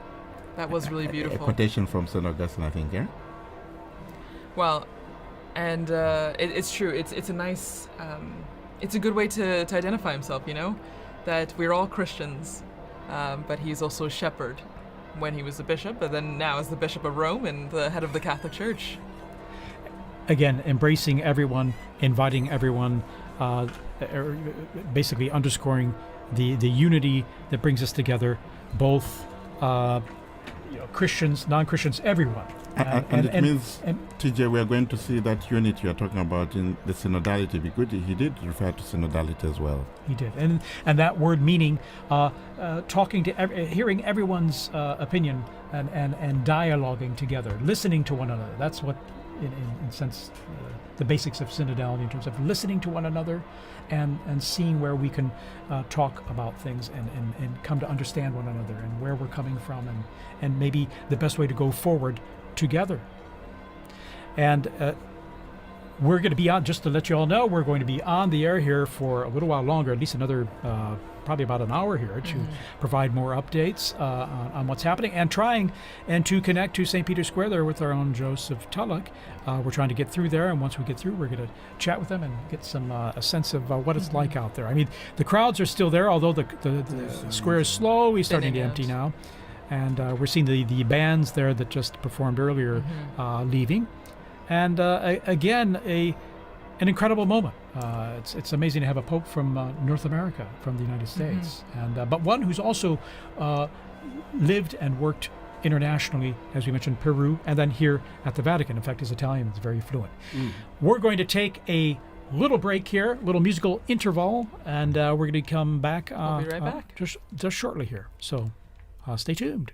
That was really beautiful.
A quotation from St. Augustine, I think, yeah?
Well, And it's true. It's a nice. It's a good way to identify himself. You know, that we're all Christians, but he's also a shepherd when he was a bishop, but then now as the Bishop of Rome and the head of the Catholic Church.
Again, embracing everyone, inviting everyone, basically underscoring the unity that brings us together, both Christians, non-Christians, everyone.
And it means, TJ, we are going to see that unity you're talking about in the synodality. Because he did refer to synodality as well.
He did, and that word meaning talking to, hearing everyone's opinion and dialoguing together, listening to one another. That's what, in sense, the basics of synodality in terms of listening to one another, and seeing where we can talk about things and come to understand one another and where we're coming from and maybe the best way to go forward together. And we're going to be on, just to let you all know, we're going to be on the air here for a little while longer, at least another probably about an hour here, to provide more updates on what's happening and trying and to connect to St. Peter's Square there with our own Joseph Tulloch. We're trying to get through there, and once we get through, we're going to chat with them and get some a sense of what it's like out there. I mean, the crowds are still there, although the square is slowly starting to empty now. And we're seeing the bands there that just performed earlier leaving. And again, an incredible moment. It's amazing to have a pope from North America, from the United States, and but one who's also lived and worked internationally, as we mentioned, Peru, and then here at the Vatican. In fact, his Italian is very fluent. We're going to take a little break here, little musical interval, and we're going to come back.
We'll be right back.
Just shortly here. So stay tuned.